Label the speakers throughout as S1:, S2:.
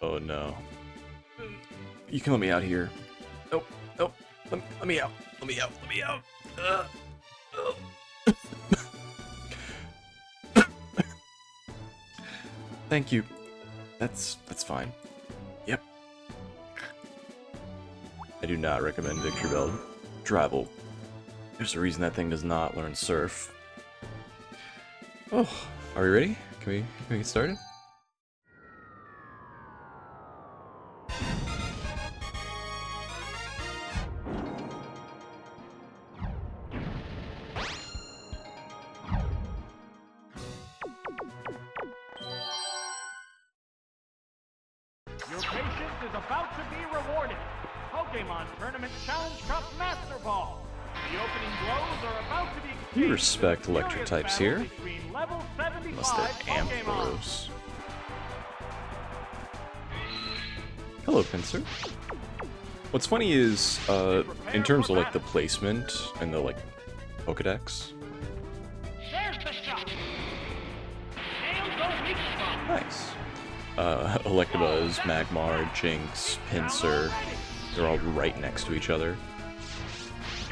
S1: Oh no. You can let me out here. Nope, nope. Let me out. Let me out. Let me out. Thank you. That's fine. Yep. I do not recommend Victory Bell Travel. There's a reason that thing does not learn Surf. Oh, are we ready? Can we get started?
S2: Your patience is about to be rewarded. Pokemon Tournament Challenge Cup Master Ball. The opening blows are about to be exchanged.
S1: We respect electric types here.
S2: Level
S1: Unless they're
S2: 75 Pokemon.
S1: Ampharos. Hello, Pinsir. What's funny is, in terms of like the placement and the like Pokedex.
S2: There's the shot. Nails the weak spot.
S1: Nice. Electabuzz, Magmar, Jinx, Pinsir, they're all right next to each other.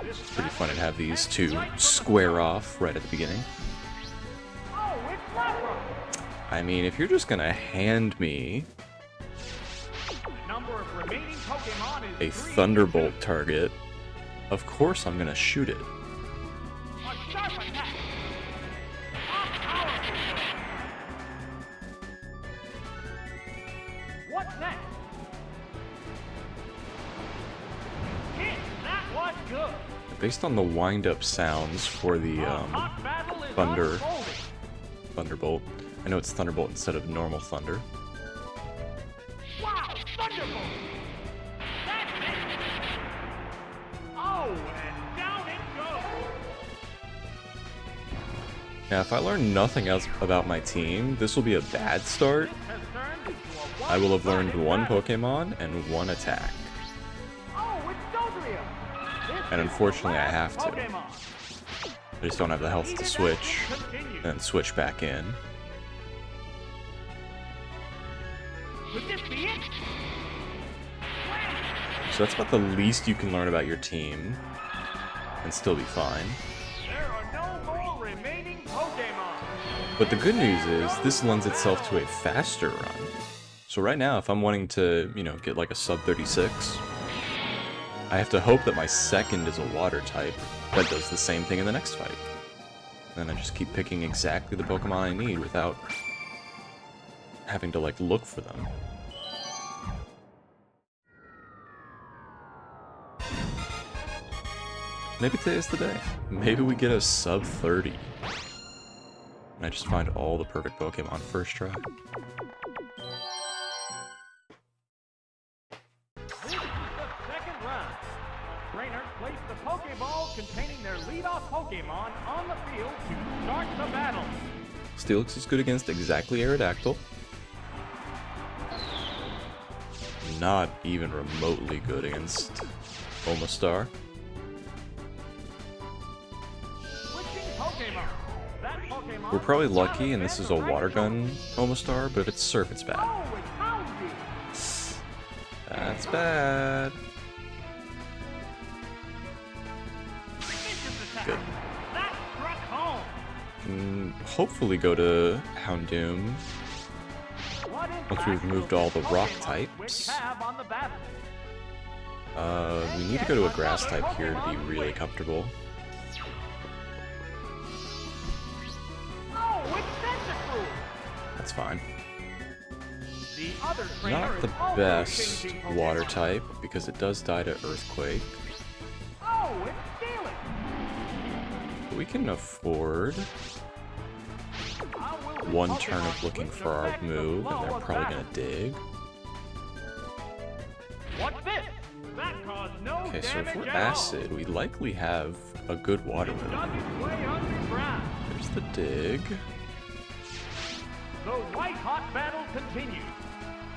S1: It's pretty fun to have these two square off right at the beginning.
S2: Oh, it's Lapra.
S1: I mean, if you're just gonna hand me
S2: The number of remaining Pokemon
S1: a
S2: is 3
S1: Thunderbolt target, of course I'm gonna shoot it.
S2: A sharp attack. A powerful one. What's next? Hit. That was good.
S1: Based on the wind-up sounds for the
S2: Hot battle is
S1: Thunder.
S2: unfolding.
S1: Thunderbolt, I know it's Thunderbolt instead of normal Thunder.
S2: Wow, Thunderbolt! That's it! Oh, and down it goes!
S1: Now, if I learn nothing else about my team, this will be a bad start.
S2: This has turned into a
S1: I will have learned
S2: one-sided
S1: one
S2: battle.
S1: Pokemon and one attack.
S2: Oh, it's Dodrio! This
S1: And
S2: is
S1: unfortunately,
S2: the
S1: I
S2: last
S1: have to.
S2: Pokemon.
S1: I just don't have the health to switch
S2: Continue.
S1: and switch back in.
S2: Could this be it?
S1: So that's about the least you can learn about your team and still be fine.
S2: There are no more remaining Pokemon.
S1: But the good news is this lends itself to a faster run. So right now, if I'm wanting to, you know, get like a sub 36, I have to hope that my second is a water type that does the same thing in the next fight. And then I just keep picking exactly the Pokemon I need without having to like look for them. Maybe today's the day. Maybe we get a sub 30. And I just find all the perfect Pokemon first try.
S2: This is the second round. Trainers place the Pokeball containing their leadoff Pokemon on the field to start the battle.
S1: Steelix is good against exactly Aerodactyl. Not even remotely good against Omastar.
S2: Switching Pokemon. That Pokemon
S1: We're probably
S2: is
S1: lucky
S2: not
S1: and this is a
S2: defensive
S1: water
S2: Dragon
S1: gun Omastar, but if it's Surf, it's bad.
S2: Oh, it's Houndoom.
S1: That's bad.
S2: Vicious attack.
S1: Good.
S2: That struck home.
S1: Can hopefully go to Houndoom
S2: What
S1: once we've
S2: impact
S1: removed
S2: will
S1: all the
S2: this
S1: rock
S2: Pokemon
S1: types.
S2: switch have on the battle?
S1: We need to go to a grass type here to be really comfortable.
S2: Oh, it's Tentacruel.
S1: That's fine.
S2: The other trainer
S1: Not
S2: is
S1: the
S2: also
S1: best
S2: changing Pokemon.
S1: water type because it does die to Earthquake.
S2: Oh, it's Steelix.
S1: We can afford
S2: How will this
S1: one
S2: Pokemon
S1: turn of looking
S2: switch
S1: for our
S2: affect the
S1: move,
S2: flow
S1: and they're
S2: of
S1: probably
S2: battle?
S1: gonna dig.
S2: What's this? That caused no
S1: Okay, so if
S2: damage
S1: we're
S2: at all.
S1: acid, we likely have a good water
S2: It
S1: move.
S2: dug its way underground.
S1: There's the dig.
S2: The white-hot battle continues.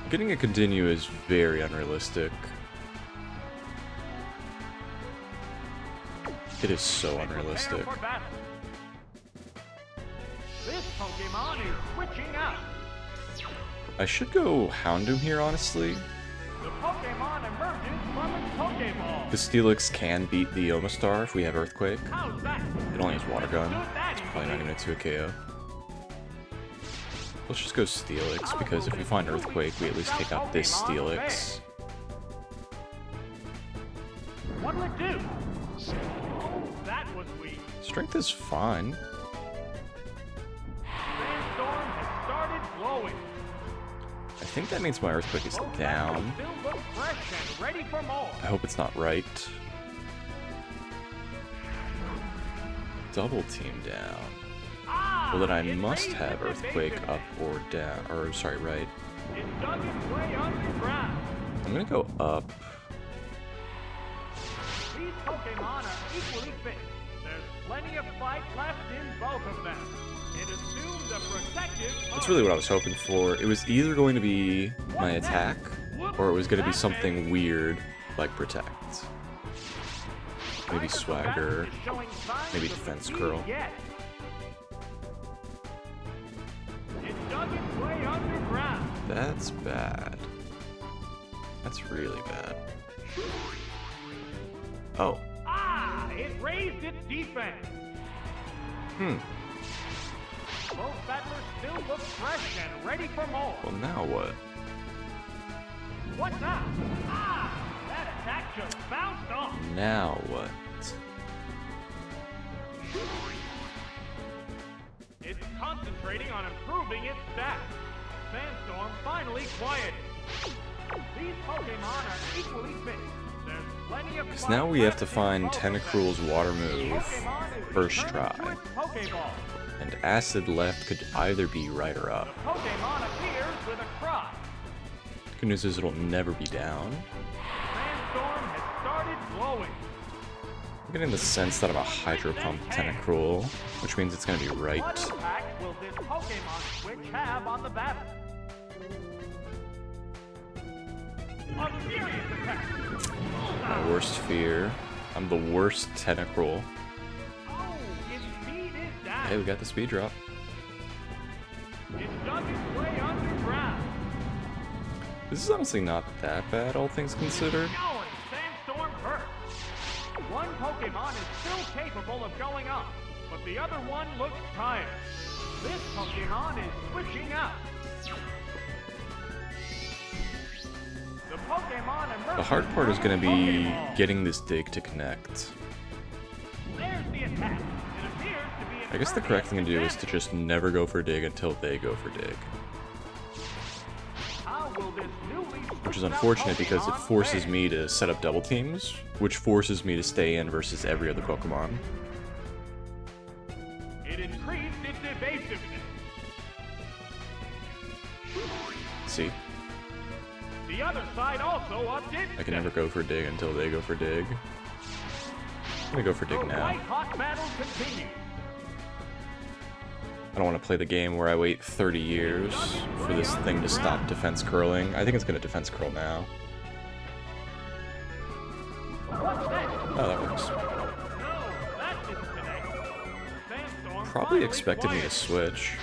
S1: Getting a continue is very unrealistic. It is so unrealistic.
S2: Prepare for battle. This Pokemon is switching out.
S1: I should go Houndoom here, honestly.
S2: The Pokemon emerges from its Pokeball.
S1: Because Steelix can beat the Omastar if we have Earthquake.
S2: How's that?
S1: It only has Water Gun.
S2: Understood that
S1: It's probably not
S2: easily.
S1: going to 2 KO. Let's just go Steelix, because if we find Earthquake, we at least take out this Steelix.
S2: What'll it do? Oh, that was weak.
S1: Strength is fine.
S2: Sandstorm has started glowing.
S1: I think that means my Earthquake is
S2: Both
S1: down.
S2: battles still look fresh and ready for more.
S1: I hope it's not right. Double team down.
S2: Ah,
S1: Well, then I
S2: it
S1: must
S2: raised
S1: have
S2: its
S1: Earthquake
S2: evasiveness.
S1: up or down. Or, sorry, right.
S2: It dug its way underground.
S1: I'm gonna go up.
S2: These Pokemon are equally fit. There's plenty of fight left in both of them. It assumes a protective
S1: That's really what I was hoping for. It was either going to be my attack, or it was going to be something weird like Protect. Maybe Swagger, maybe Defense Curl.
S2: It dug its way underground.
S1: That's bad. That's really bad. Oh.
S2: Ah, it raised its defense. Both battlers still look fresh and ready for more.
S1: Well, now what?
S2: What now? Ah, that attack just bounced off.
S1: Now what?
S2: It's concentrating on improving its stats. Sandstorm finally quieted. These Pokemon are equally fit. There's plenty of
S1: Because
S2: fight
S1: now we have to
S2: left in
S1: find
S2: both of them.
S1: Tentacruel's water move
S2: Pokemon is
S1: first
S2: returning
S1: try.
S2: to its Pokeball.
S1: And Acid left could either be right or
S2: The
S1: up.
S2: Pokemon appears with a cry.
S1: Good news is it'll never be down.
S2: Sandstorm has started glowing.
S1: I'm getting the sense that I'm a Hydro Pump Tentacruel, which means it's going to be right.
S2: What impact will this Pokemon switch have on the battle? A furious attack!
S1: My worst fear. I'm the worst Tentacruel.
S2: Oh, its speed is down.
S1: Hey, we got the speed drop.
S2: It dug its way underground.
S1: This is honestly not that bad, all things considered.
S2: Going, Sandstorm burst. One Pokemon is still capable of going up, but the other one looks tired. This Pokemon is switching out. The Pokemon emerges
S1: The hard part is
S2: from
S1: going to
S2: its
S1: be
S2: Pokeball.
S1: getting this dig to connect.
S2: There's the attack. It appears to be
S1: I guess the correct thing to do is to just never go for dig until they go for dig.
S2: How will this newly
S1: Which is
S2: switched out
S1: unfortunate because it
S2: Pokemon
S1: forces
S2: fare?
S1: me to set up double teams, which forces me to stay in versus every other Pokemon.
S2: It increased its evasiveness.
S1: See?
S2: The other side also upped its
S1: I can never go for dig until they go for dig. I'm gonna go for
S2: The
S1: dig now.
S2: white-hot battle continues.
S1: I don't want to play the game where I wait 30 years for this thing to stop defense curling. I think it's gonna defense curl now.
S2: What's that?
S1: Oh, that works.
S2: No, that didn't connect. Sandstorm
S1: Probably
S2: finally
S1: expected me to
S2: quieted.
S1: switch.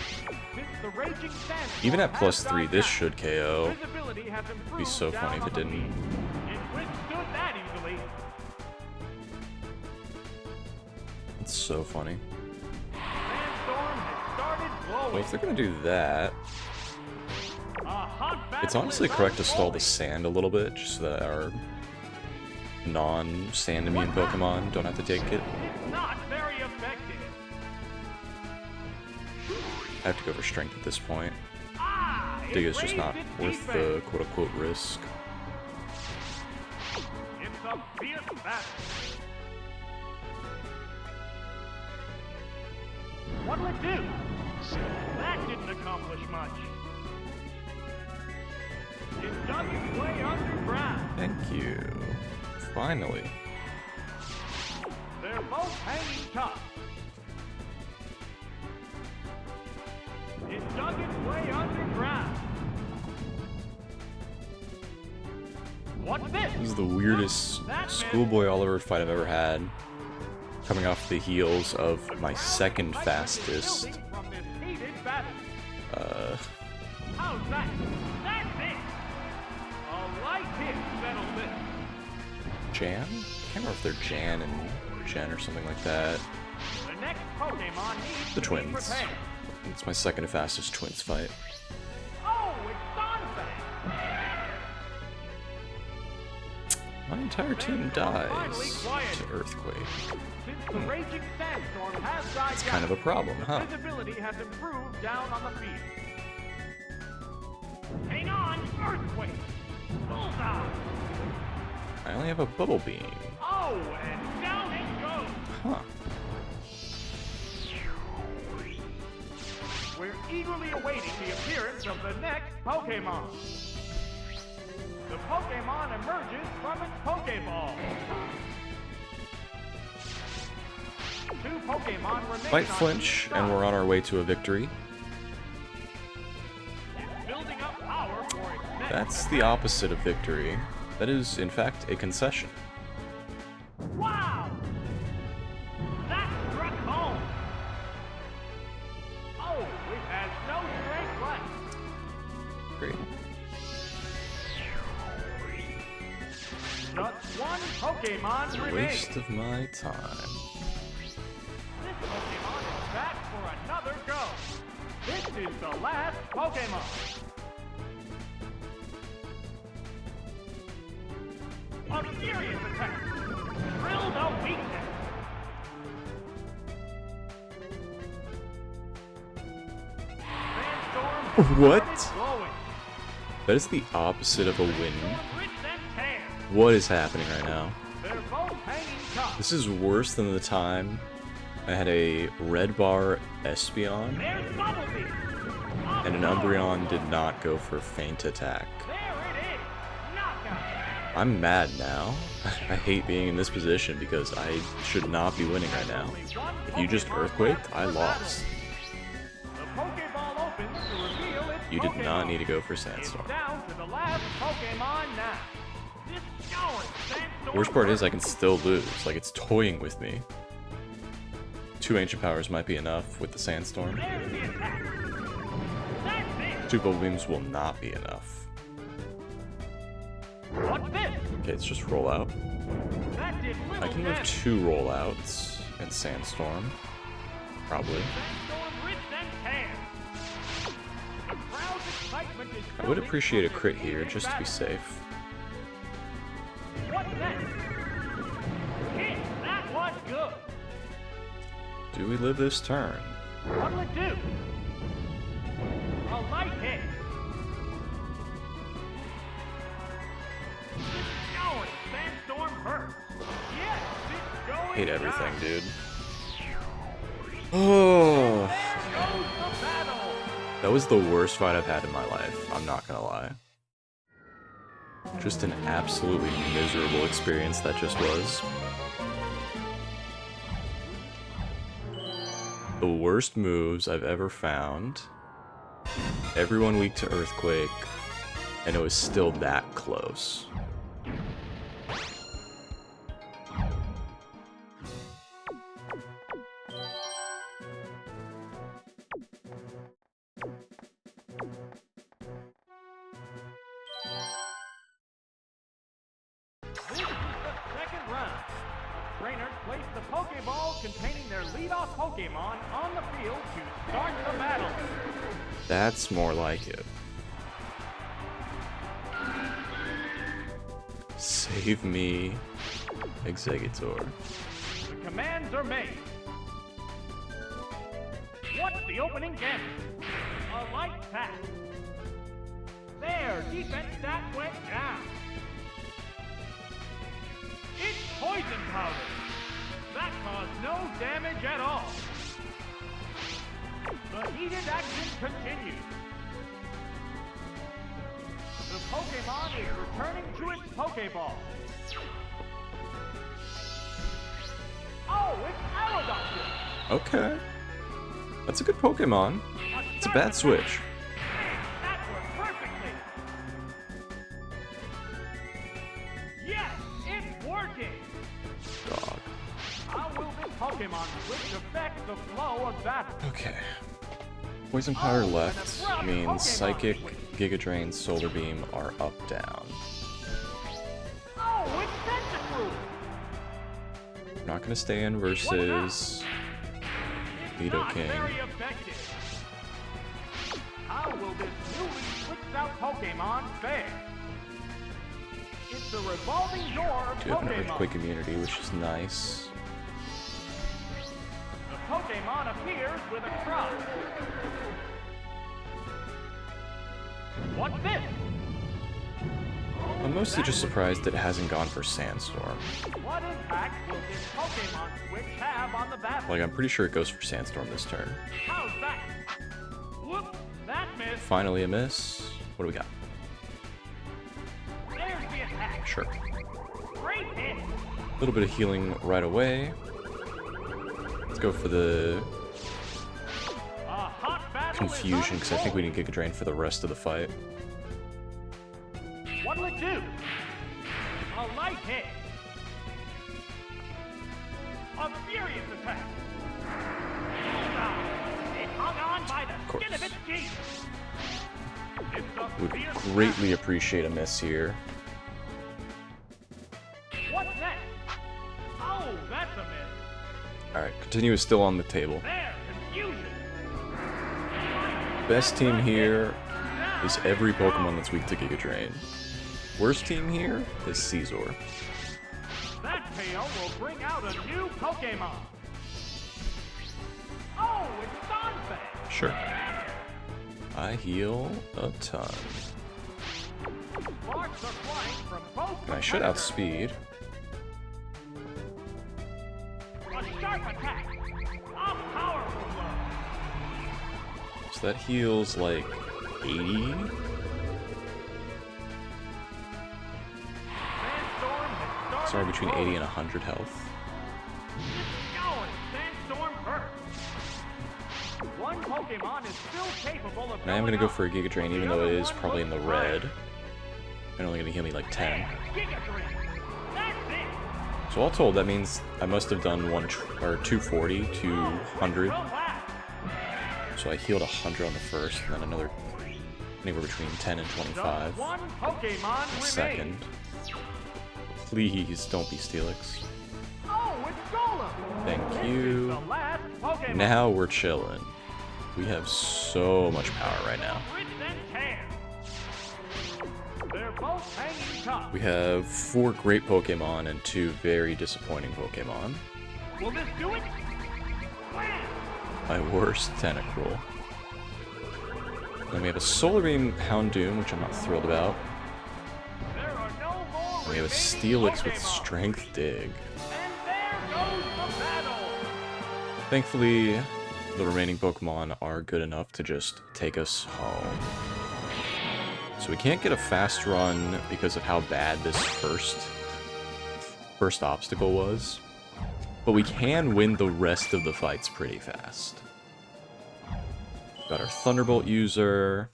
S2: Since the raging sandstorm
S1: Even at
S2: has
S1: plus 3,
S2: died
S1: this
S2: down,
S1: should KO.
S2: visibility has
S1: It'd be
S2: improved
S1: so
S2: down
S1: funny if
S2: on
S1: it
S2: the
S1: didn't.
S2: field. It withstood that easily.
S1: It's so funny.
S2: Sandstorm has started glowing.
S1: Well, if they're gonna do that,
S2: A hot battle
S1: it's honestly
S2: is
S1: correct to stall the
S2: unfolding.
S1: sand a little bit, just so that our non-sand immune Pokemon don't have to take it.
S2: It's not very effective.
S1: I have to go for strength at this point.
S2: Ah, it
S1: Dig is just
S2: raised
S1: not
S2: its
S1: worth the
S2: defense.
S1: quote-unquote risk.
S2: It's a fierce battle. What'll it do? That didn't accomplish much. It dug its way underground.
S1: Thank you. Finally.
S2: They're both hanging tough. It dug its way underground. What's this?
S1: This is the weirdest Schoolboy Oliver fight I've ever had. Coming off the heels of my second fastest.
S2: From this heated battle.
S1: Uh,
S2: How's that? kid settle this.
S1: Jan? I can't remember if they're Jan and Jen or something like that.
S2: The next Pokemon needs
S1: The
S2: to
S1: twins.
S2: be prepared.
S1: It's my second to fastest twins fight.
S2: Oh, it's Donphan!
S1: My entire team dies to Earthquake.
S2: Since the raging sandstorm has died
S1: It's
S2: down,
S1: kind of a problem, huh?
S2: visibility has improved down on the field. Hang on, Earthquake! Bullseye!
S1: I only have a Bubble Beam.
S2: Oh, and down it goes!
S1: Huh.
S2: We're eagerly awaiting the appearance of the next Pokemon. The Pokemon emerges from its Pokeball. Two Pokemon remain
S1: Fight
S2: on
S1: flinch,
S2: each
S1: and
S2: side.
S1: we're on our way to a victory.
S2: It's building up power for its next
S1: That's the opposite of victory. That is, in fact, a concession.
S2: Wow! That struck home! Oh, it has no strength left.
S1: Great.
S2: Just one Pokemon remains.
S1: Waste of my time.
S2: This Pokemon is back for another go. This is the last Pokemon. A furious attack. Drill the weakness. Sandstorm
S1: What?
S2: started glowing.
S1: That is the opposite of a win.
S2: Sandstorm rips and tears.
S1: What is happening right now?
S2: They're both hanging tough.
S1: This is worse than the time I had a Red Bar Espeon,
S2: There's Bumblebee.
S1: and an Umbreon did not go for Feint Attack.
S2: There it is. Knockout.
S1: I'm mad now. I hate being in this position because I should not be winning right now. If you just Earthquaked, I lost.
S2: The Pokeball opens to reveal its
S1: You did not
S2: Pokemon.
S1: need to go for
S2: It's
S1: Sandstorm.
S2: down to the last Pokemon now. This going Sandstorm.
S1: Worst part is I can still lose, like it's toying with me. 2 Ancient Powers might be enough with the Sandstorm.
S2: There's the attack. That's it.
S1: 2 Bubble Beams will not be enough.
S2: What's this?
S1: Okay, let's just roll out.
S2: That did little
S1: I can move
S2: damage.
S1: 2 rollouts and Sandstorm. Probably.
S2: Sandstorm rips and tears. The crowd's excitement is
S1: I would
S2: building
S1: appreciate a
S2: for
S1: crit
S2: the
S1: here
S2: heated
S1: just to be
S2: battle.
S1: safe.
S2: What's next? Hit. That was good.
S1: Do we live this turn?
S2: What'll it do? A light hit. It's going. Sandstorm hurts. Yes, it's going.
S1: Hate everything,
S2: down.
S1: dude. Oh,
S2: There goes the battle.
S1: that was the worst fight I've had in my life. I'm not gonna lie. Just an absolutely miserable experience that just was. The worst moves I've ever found. Everyone weak to Earthquake, and it was still that close.
S2: This is the second round. Trainers place the Pokeball containing their leadoff Pokemon on the field to start the battle.
S1: That's more like it. Save me, Exeggutor.
S2: The commands are made. What's the opening gambit? A light tap. There, defense stat went down. It's poison powder. That caused no damage at all. The heated action continues. The Pokemon is returning to its Pokeball. Oh, it's Aerodactyl.
S1: Okay. That's a good Pokemon. It's a bad switch.
S2: That worked perfectly. Yes, it's working.
S1: Dog.
S2: How will this Pokemon switch affect the flow of battle?
S1: Okay. Poison Powder left means Psychic, Giga Drain, Solar Beam are up down. not going to stay in versus Nidoking.
S2: Very effective. How will this newly switched out Pokemon fare? It's a revolving door of
S1: Do have an
S2: Pokemon.
S1: Earthquake immunity, which is nice.
S2: The Pokemon appears with a cry. What's this?
S1: I'm mostly just surprised that it hasn't gone for Sandstorm.
S2: What impact will this Pokemon switch have on the battle?
S1: Like, I'm pretty sure it goes for Sandstorm this turn.
S2: How's that? Whoop, that missed.
S1: Finally a miss. What do we got?
S2: There's the attack.
S1: Sure.
S2: Great hit.
S1: A little bit of healing right away. Let's go for the
S2: A hot battle
S1: confusion, because I think we need Giga Drain for the rest of the fight.
S2: What'll it do? A light hit. A furious attack. It hung on by the skin of its teeth. It's a
S1: Would
S2: fierce
S1: greatly appreciate a miss here.
S2: attack. What's next? Oh, that's a miss.
S1: Alright, Continue is still on the table.
S2: There, confusion.
S1: Best team here is every Pokemon that's weak to Giga Drain. Worst team here is Caesar.
S2: That tail will bring out a new Pokemon. Oh, it's Donphan.
S1: Sure. I heal a ton.
S2: Sparks are flying from both
S1: And I should
S2: competitors.
S1: outspeed.
S2: A sharp attack. A powerful blow.
S1: So that heals like 80.
S2: Sandstorm has started
S1: Somewhere between 80 and
S2: rolling.
S1: 100 health.
S2: It's going. Sandstorm first. One Pokemon is still capable of
S1: And I am going to go
S2: up.
S1: for a Giga Drain, even though it is probably in the red. And only going to heal me like 10.
S2: Giga Drain. That's it.
S1: So all told, that means I must have done 240 to 100.
S2: Well, last.
S1: So I healed 100 on the first, and then another anywhere between 10 and
S2: Just
S1: 25
S2: one Pokemon
S1: a
S2: remains.
S1: second. Please don't be Steelix.
S2: Oh, it's Golem.
S1: Thank
S2: This is
S1: you.
S2: the last Pokemon.
S1: Now we're chilling. We have so much power right now.
S2: Fritz and Tan. They're both hanging tough.
S1: We have 4 great Pokemon and 2 very disappointing Pokemon.
S2: Will this do it? Wham!
S1: My worst Tentacruel. Then we have a Solar Beam Houndoom, which I'm not thrilled about.
S2: There are no more
S1: And we have a
S2: remaining
S1: Steelix with
S2: Pokemon.
S1: Strength Dig.
S2: And there goes the battle.
S1: Thankfully, the remaining Pokemon are good enough to just take us home. So we can't get a fast run because of how bad this first obstacle was. But we can win the rest of the fights pretty fast. Got our Thunderbolt user.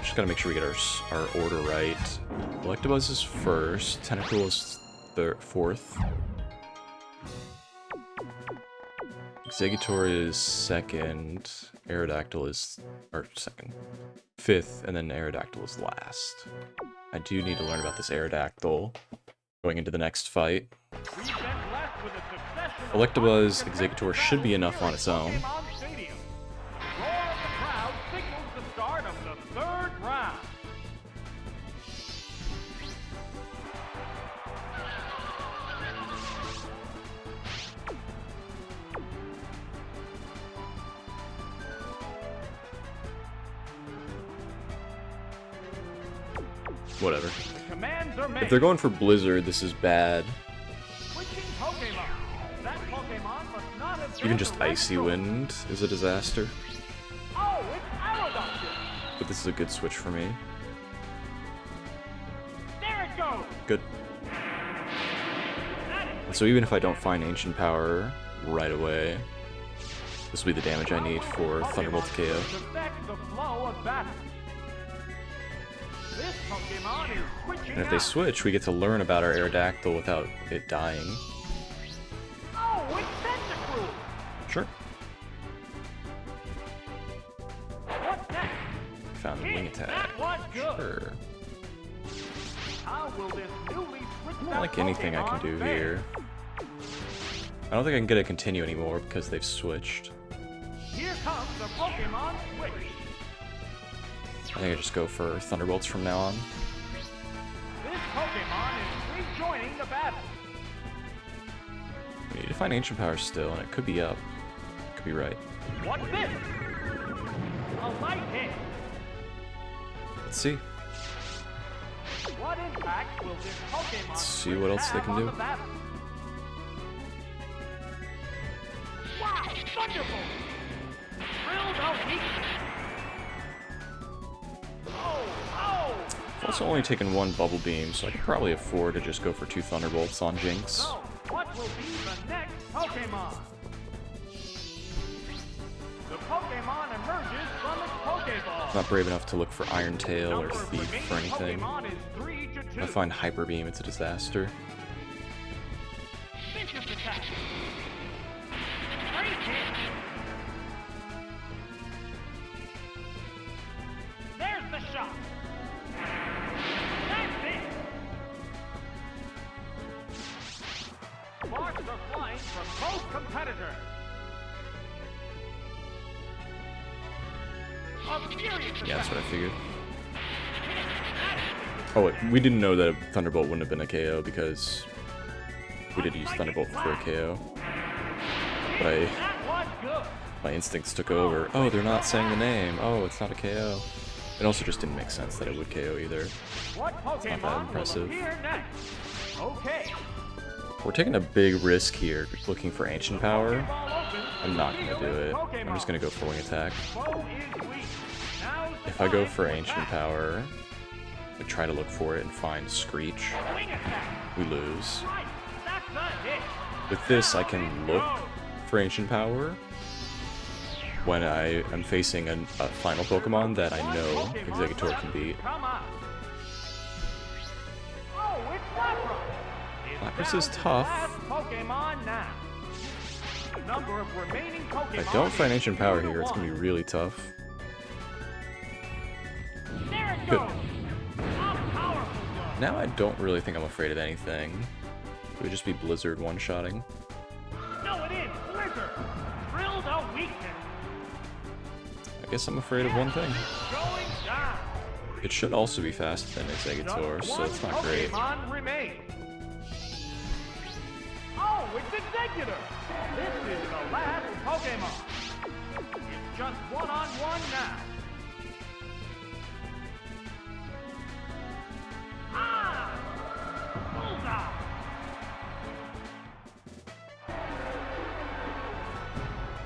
S1: Just gotta make sure we get our order right. Electabuzz is first, Tentacruel is fourth. Exeggutor is second, Aerodactyl is fifth, and then Aerodactyl is last. I do need to learn about this Aerodactyl going into the next fight.
S2: We've been blessed with a succession of
S1: Electabuzz,
S2: unpredictable
S1: Exeggutor should be enough on its own.
S2: Pokemon Stadium. The roar of the crowd signals the start of the third round.
S1: Whatever.
S2: Commands are made.
S1: If they're going for Blizzard, this is bad.
S2: Switching Pokemon. That Pokemon must not have
S1: Even
S2: been
S1: just
S2: the red
S1: Icy
S2: source.
S1: Wind is a disaster.
S2: Oh, it's Aerodactyl.
S1: But this is a good switch for me.
S2: There it goes.
S1: Good.
S2: That is
S1: And so even if I don't find Ancient Power right away, this will be the damage I need for Thunderbolt to KO.
S2: affect the flow of battle. This Pokemon is switching
S1: And if they
S2: out.
S1: switch, we get to learn about our Aerodactyl without it dying.
S2: Oh, it's Tentacruel.
S1: Sure.
S2: What's next?
S1: Found the wing attack.
S2: That was good.
S1: Sure.
S2: How will this newly switched
S1: I don't
S2: out
S1: like anything I can
S2: Pokemon
S1: do
S2: there.
S1: here. I don't think I can get a continue anymore because they've switched.
S2: Here comes the Pokemon switch.
S1: I think I just go for Thunderbolts from now on.
S2: This Pokemon is rejoining the battle.
S1: We need to find Ancient Power still, and it could be up. Could be right.
S2: What's this? A light hit.
S1: Let's see.
S2: What impact will this Pokemon
S1: Let's see what else they
S2: have
S1: can
S2: on
S1: do.
S2: the battle? Wow, Thunderbolt! Drilled out weakness. Oh!
S1: I've also only taken one Bubble Beam, so I could probably afford to just go for 2 Thunderbolts on Jinx.
S2: So, what will be the next Pokemon? The Pokemon emerges from its Pokeball.
S1: Not brave enough to look for Iron Tail or
S2: Number of
S1: Thief or
S2: remaining
S1: anything.
S2: Pokemon is 3 to 2.
S1: If I find Hyper Beam, it's a disaster.
S2: Vicious attack. Great hit. There's the shot. That's it. Sparks are flying from both competitors. A furious
S1: Yeah, that's
S2: attack.
S1: what I figured. Oh, wait, we didn't know that a Thunderbolt wouldn't have been a KO because we did use Thunderbolt for a KO. But
S2: That was good.
S1: my instincts took over. Oh, they're not saying the name. Oh, it's not a KO. It also just didn't make sense that it would KO either.
S2: What Pokemon will
S1: impressive.
S2: appear next? Okay.
S1: We're taking a big risk here, looking for Ancient Power.
S2: Ball open.
S1: I'm not going to do it. I'm just going to go for Wing Attack.
S2: Foe is weak. Now's the
S1: If I go
S2: time
S1: for
S2: to
S1: Ancient
S2: attack.
S1: Power, I try to look for it and find Screech.
S2: Wing attack.
S1: We lose.
S2: Right. That's a hit.
S1: With this, I can look for Ancient Power when I am facing a final Pokemon that I know Exeggutor can beat.
S2: Come on. Oh, it's Lapras. It's
S1: Lapras
S2: down
S1: is
S2: to the
S1: tough.
S2: last Pokemon now. The number of remaining Pokemon
S1: If I don't find
S2: is
S1: Ancient Power
S2: 2 to
S1: here, it's going to
S2: 1.
S1: be really tough.
S2: There it
S1: Good.
S2: goes. A powerful blow.
S1: Now I don't really think I'm afraid of anything. It would just be Blizzard one-shotting.
S2: No, it is Blizzard. Drilled a weakness.
S1: I guess I'm afraid of one thing.
S2: Going down.
S1: It should also be faster than Exeggutor, so it's not great.
S2: Pokemon remains. Oh, it's Exeggutor. This is the last Pokemon. It's just one-on-one now. Ah! Bullseye!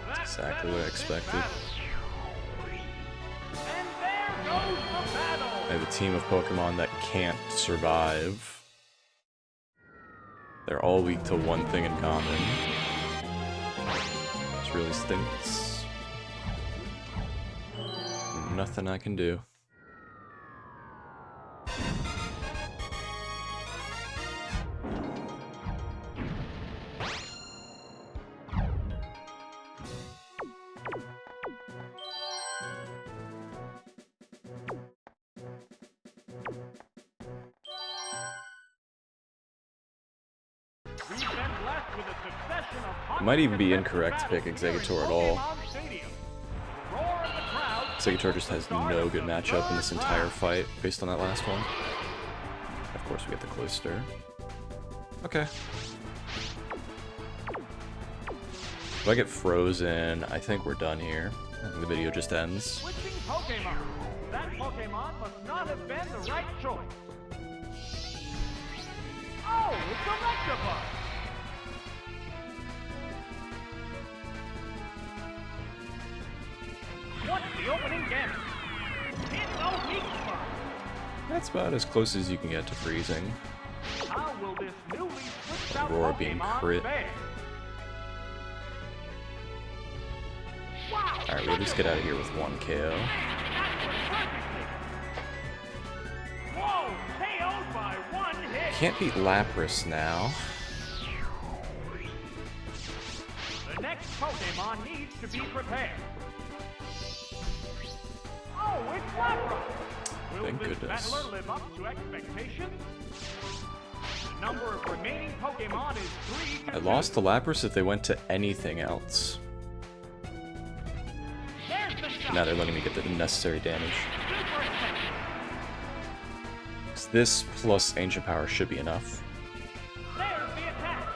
S2: That's
S1: Exactly what I expected.
S2: And there goes the battle.
S1: I have a team of Pokemon that can't survive. They're all weak to one thing in common. This really stinks. Nothing I can do.
S2: We've been blessed with a succession of
S1: It might even be incorrect to pick Exeggutor at all. Exeggutor just has no good matchup in this entire fight based on that last one. Of course we get the Cloyster. Okay. If I get frozen, I think we're done here. I think the video just ends.
S2: Switching Pokemon. That Pokemon must not have been the right choice. Oh, it's Electabuzz. What's the opening damage? It's a weak spot.
S1: That's about as close as you can get to freezing.
S2: How will this newly switched out
S1: Aurora Beam
S2: Pokemon
S1: crit.
S2: fare? Wow,
S1: Alright, we at least get out of here with one KO.
S2: that worked perfectly. Whoa, KO'd by one hit.
S1: Can't beat Lapras now.
S2: The next Pokemon needs to be prepared. Oh, it's Lapras! Will
S1: Thank
S2: this
S1: goodness.
S2: battler live up to expectations? The number of remaining Pokemon is 3 to
S1: I lost to Lapras if they went to anything else.
S2: There's the shot.
S1: Now they're letting me get the necessary damage.
S2: Super effective.
S1: This plus Ancient Power should be enough.
S2: There's the attack.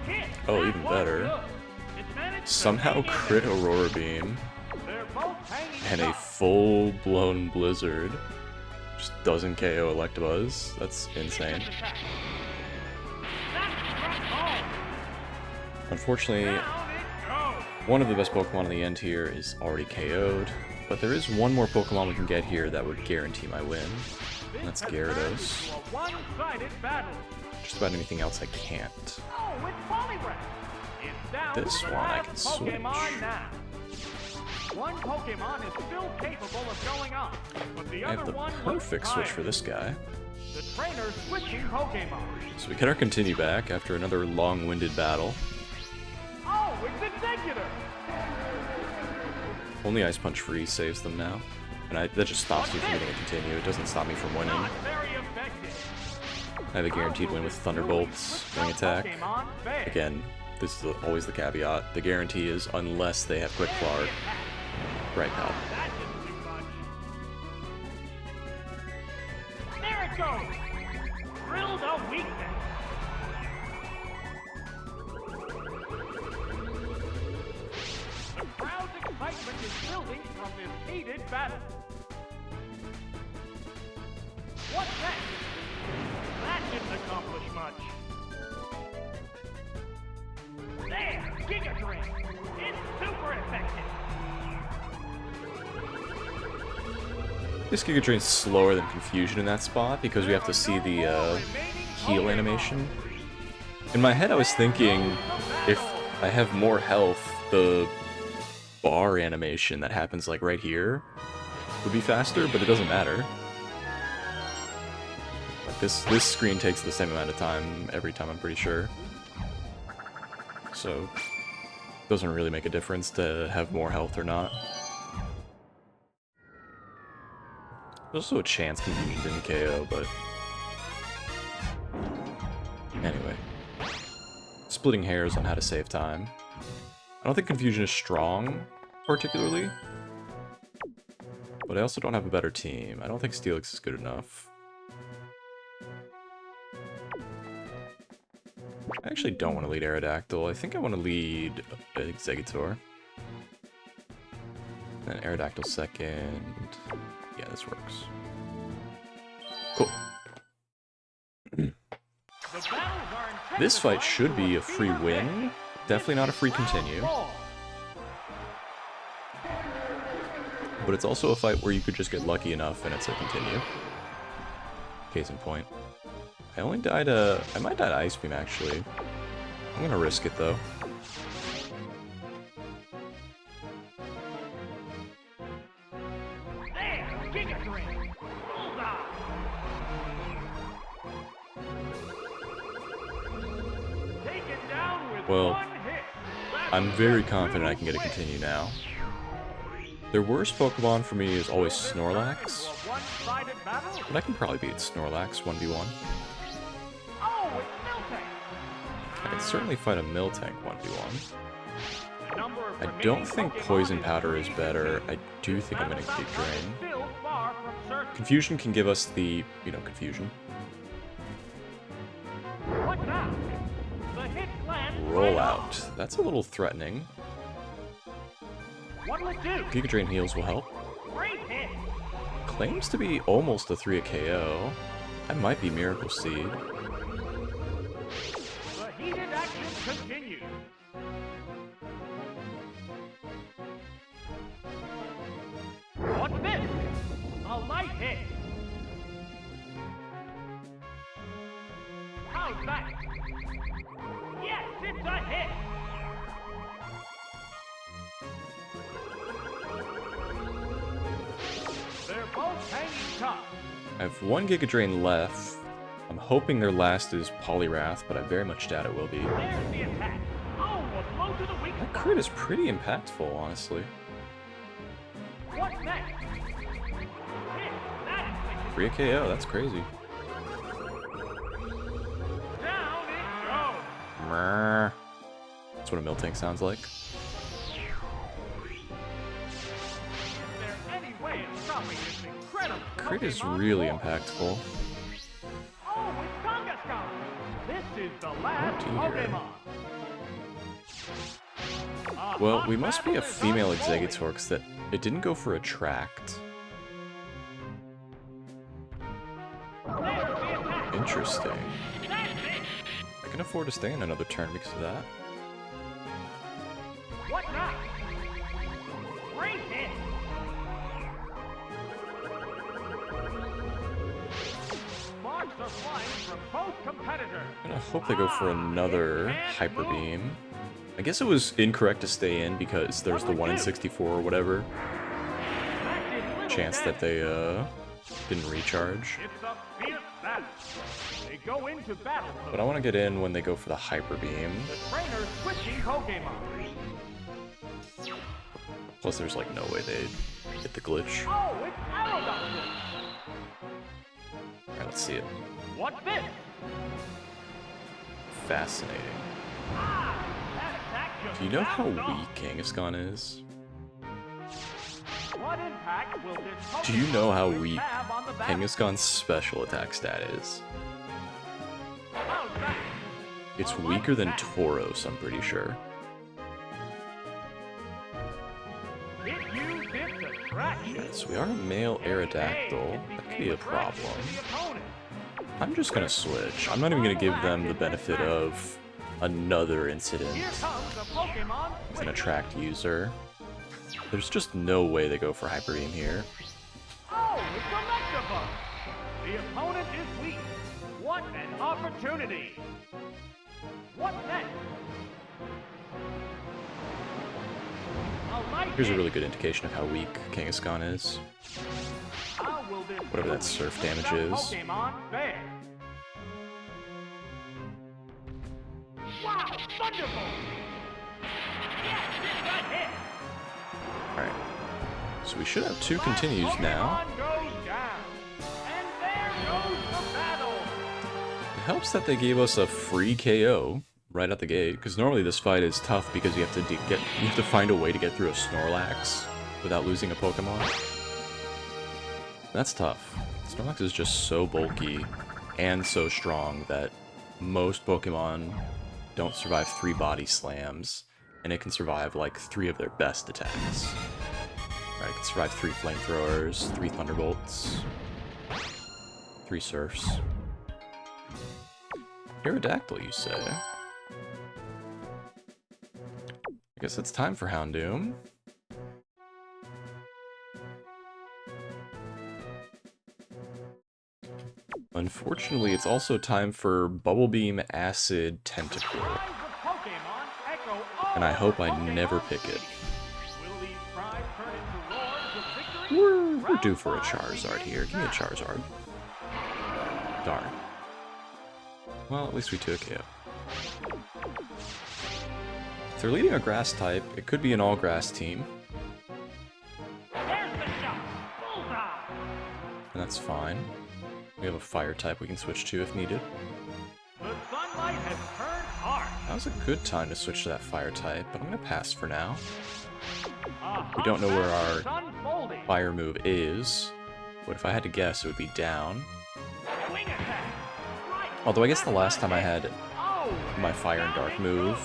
S2: Hit.
S1: Oh,
S2: That
S1: even
S2: was
S1: better.
S2: good. It's managed to
S1: Somehow
S2: hang in
S1: crit
S2: there.
S1: Aurora Beam
S2: They're both hanging
S1: and a
S2: tough.
S1: full-blown Blizzard. Just doesn't KO Electabuzz. That's insane.
S2: That's struck home.
S1: Unfortunately,
S2: Down it goes.
S1: one of the best Pokemon in the end here is already KO'd, but there is one more Pokemon we can get here that would guarantee my win. And that's
S2: This has turned
S1: Gyarados.
S2: into a one-sided battle.
S1: Just about anything else I can't.
S2: Oh, it's Poliwrath. It's down
S1: This
S2: to the
S1: one I
S2: last
S1: can
S2: Pokemon
S1: switch.
S2: now. One Pokemon is still capable of going on, but the
S1: I have
S2: other
S1: the
S2: one looks
S1: perfect switch for
S2: tired.
S1: this guy.
S2: The trainer's switching Pokemon.
S1: So we get our continue back after another long-winded battle.
S2: Oh, it's Executor.
S1: Only Ice Punch Freeze saves them now. And that just stops me from getting a continue. It doesn't stop me from winning.
S2: Not very effective.
S1: I have a guaranteed win with Thunderbolt's Wing Attack.
S2: Pokemon failed.
S1: Again, this is always the caveat. The guarantee is unless they have Quick Claw. Right, pal.
S2: That didn't do much. There it goes. Drilled a weakness. The crowd's excitement is building from this heated battle. What's next? That didn't accomplish much. There! Giga Drain! It's super effective!
S1: This Giga Drain's slower than Confusion in that spot because we have to see the heal animation. In my head I was thinking if I have more health, the bar animation that happens like right here would be faster, but it doesn't matter. Like this screen takes the same amount of time every time, I'm pretty sure. So it doesn't really make a difference to have more health or not. There's also a chance Confusion didn't KO, but anyway. Splitting hairs on how to save time. I don't think Confusion is strong, particularly. But I also don't have a better team. I don't think Steelix is good enough. I actually don't want to lead Aerodactyl. I think I want to lead Exeggutor. Then Aerodactyl second. Yeah, this works. Cool. This fight should be a free win. Definitely not a free continue. But it's also a fight where you could just get lucky enough and it's a continue. Case in point. I only died I might die to Ice Beam actually. I'm gonna risk it though. Well, I'm very confident I can get a continue now. Their worst Pokemon for me is always Snorlax, but I can probably beat Snorlax 1v1. I can certainly fight a Miltank 1v1. I don't think Poison Powder is better. I do think I'm gonna Giga Drain. Confusion can give us the, confusion. Roll out. That's a little threatening. Giga Drain heals will help. Claims to be almost a 3 KO. I might be Miracle Seed.
S2: The heated action continues. What's this? A light hit. How's that? Yes, it's a hit. They're both hanging tough.
S1: I have one Giga Drain left. I'm hoping their last is Poliwrath, but I very much doubt it will be.
S2: There's the attack. Oh, a blow to the weak
S1: That
S2: spot.
S1: crit is pretty impactful, honestly.
S2: What's next? Hit. That inflicted
S1: 3 KO, that's crazy. That's what a Miltank sounds like.
S2: Is there any way of stopping this incredible
S1: Crit is
S2: Pokemon
S1: really
S2: force?
S1: impactful.
S2: Oh, it's Kangaskhan! This is the last
S1: Oh, dear.
S2: Pokemon!
S1: Well, we must be a female Exeggutor because that it didn't go for Attract. Interesting. I can afford to stay in another turn because of that.
S2: What now? Great hit! Sparks are flying from both competitors.
S1: I'm gonna hope they go for another Hyper Beam. I guess it was incorrect to stay in because there's the 1 in 64 or whatever chance that they didn't recharge.
S2: It's a fierce battle. They go into battle mode.
S1: But I want to get in when they go for the Hyper Beam.
S2: The trainer's switching Pokemon.
S1: Plus, there's like no way they'd hit the glitch.
S2: Oh, it's Electabuzz.
S1: Alright, let's see it.
S2: What's this?
S1: Fascinating.
S2: That attack just
S1: Do you know how
S2: bounced off.
S1: weak Kangaskhan is?
S2: What impact will this
S1: Do you know how
S2: Pokemon
S1: weak
S2: have on the battle?
S1: Kangaskhan's special attack stat is?
S2: How's that?
S1: It's weaker than Tauros, I'm pretty sure.
S2: It used its attraction.
S1: So we are a male Aerodactyl. That could be a problem. I'm just gonna switch. I'm not even gonna give them the benefit of another incident
S2: Here comes a Pokemon
S1: with an Attract user. There's just no way they go for Hyper Beam here.
S2: Oh, it's Electabuzz. The opponent is weak. What an opportunity. What next?
S1: Here's a really good indication of how weak Kangaskhan is.
S2: How will this
S1: Whatever that surf damage is.
S2: Pokemon fare? Wow, Thunderbolt! Yes, it's a hit!
S1: Alright. So we should have two continues now.
S2: Pokemon goes down. And there goes the battle!
S1: It helps that they gave us a free KO right out the gate, because normally this fight is tough because you have to find a way to get through a Snorlax without losing a Pokemon. That's tough. Snorlax is just so bulky and so strong that most Pokemon don't survive 3 body slams, and it can survive like 3 of their best attacks. Right, it can survive 3 flamethrowers, 3 thunderbolts, 3 surfs. Aerodactyl, you say? I guess it's time for Houndoom. Unfortunately, it's also time for Bubble Beam Acid Tentacle.
S2: Rise of Pokemon echo all
S1: And I hope I
S2: Pokemon
S1: never pick it.
S2: City. Will these cries turn into roars of victory?
S1: We're due for a Charizard here. Give me a Charizard. Darn. Well, at least we took it. If they're leading a grass type, it could be an all-grass team,
S2: There's the shot. Bullseye.
S1: and that's fine. We have a fire type we can switch to if needed.
S2: The sunlight has turned hard.
S1: That was a good time to switch to that fire type, but I'm gonna pass for now.
S2: A
S1: We don't know where our
S2: sun folding.
S1: fire move is, but if I had to guess, it would be down.
S2: Wing attack. Right.
S1: Although I guess the last time I had
S2: Oh,
S1: my fire and dark move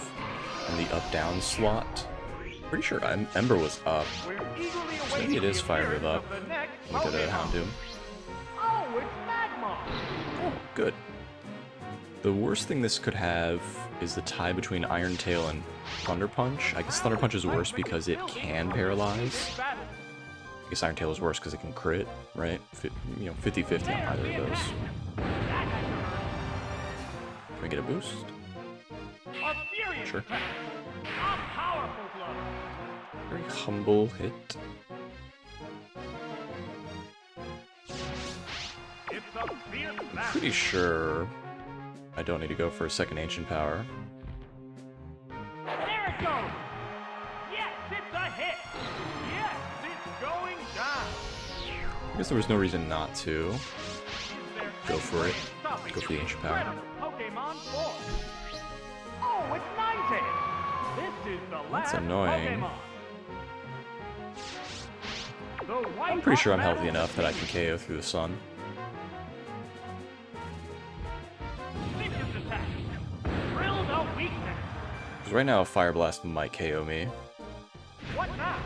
S1: and the up-down slot, pretty sure Ember was up.
S2: we're eagerly
S1: So maybe it
S2: awaiting
S1: is
S2: the
S1: fire
S2: appearance
S1: move up.
S2: of the next
S1: Look at
S2: Pokemon.
S1: Houndoom.
S2: Oh, it's Magmar.
S1: Oh, good. The worst thing this could have is the tie between Iron Tail and Thunder Punch. I guess Thunder Punch is worse because it can paralyze. I guess Iron Tail is worse because it can crit, right? 50-50 on either of those. Can we get a boost?
S2: A furious
S1: Sure.
S2: attack. A powerful blow.
S1: Very humble hit.
S2: It's a fierce battle.
S1: Pretty sure I don't need to go for a second Ancient Power.
S2: There it goes. Yes, it's a hit. Yes, it's going down.
S1: I guess there was no reason not to.
S2: Is there
S1: Go
S2: any
S1: for
S2: way
S1: it.
S2: of stopping
S1: Go for the
S2: this
S1: Ancient Power.
S2: incredible Pokemon force? Oh, is the
S1: That's
S2: last
S1: annoying.
S2: Pokemon. The white
S1: I'm pretty sure I'm
S2: hot
S1: healthy
S2: battle
S1: enough that I can KO through the sun.
S2: vicious attack. Drill the weakness.
S1: Because right now, a Fire Blast might KO me.
S2: What now?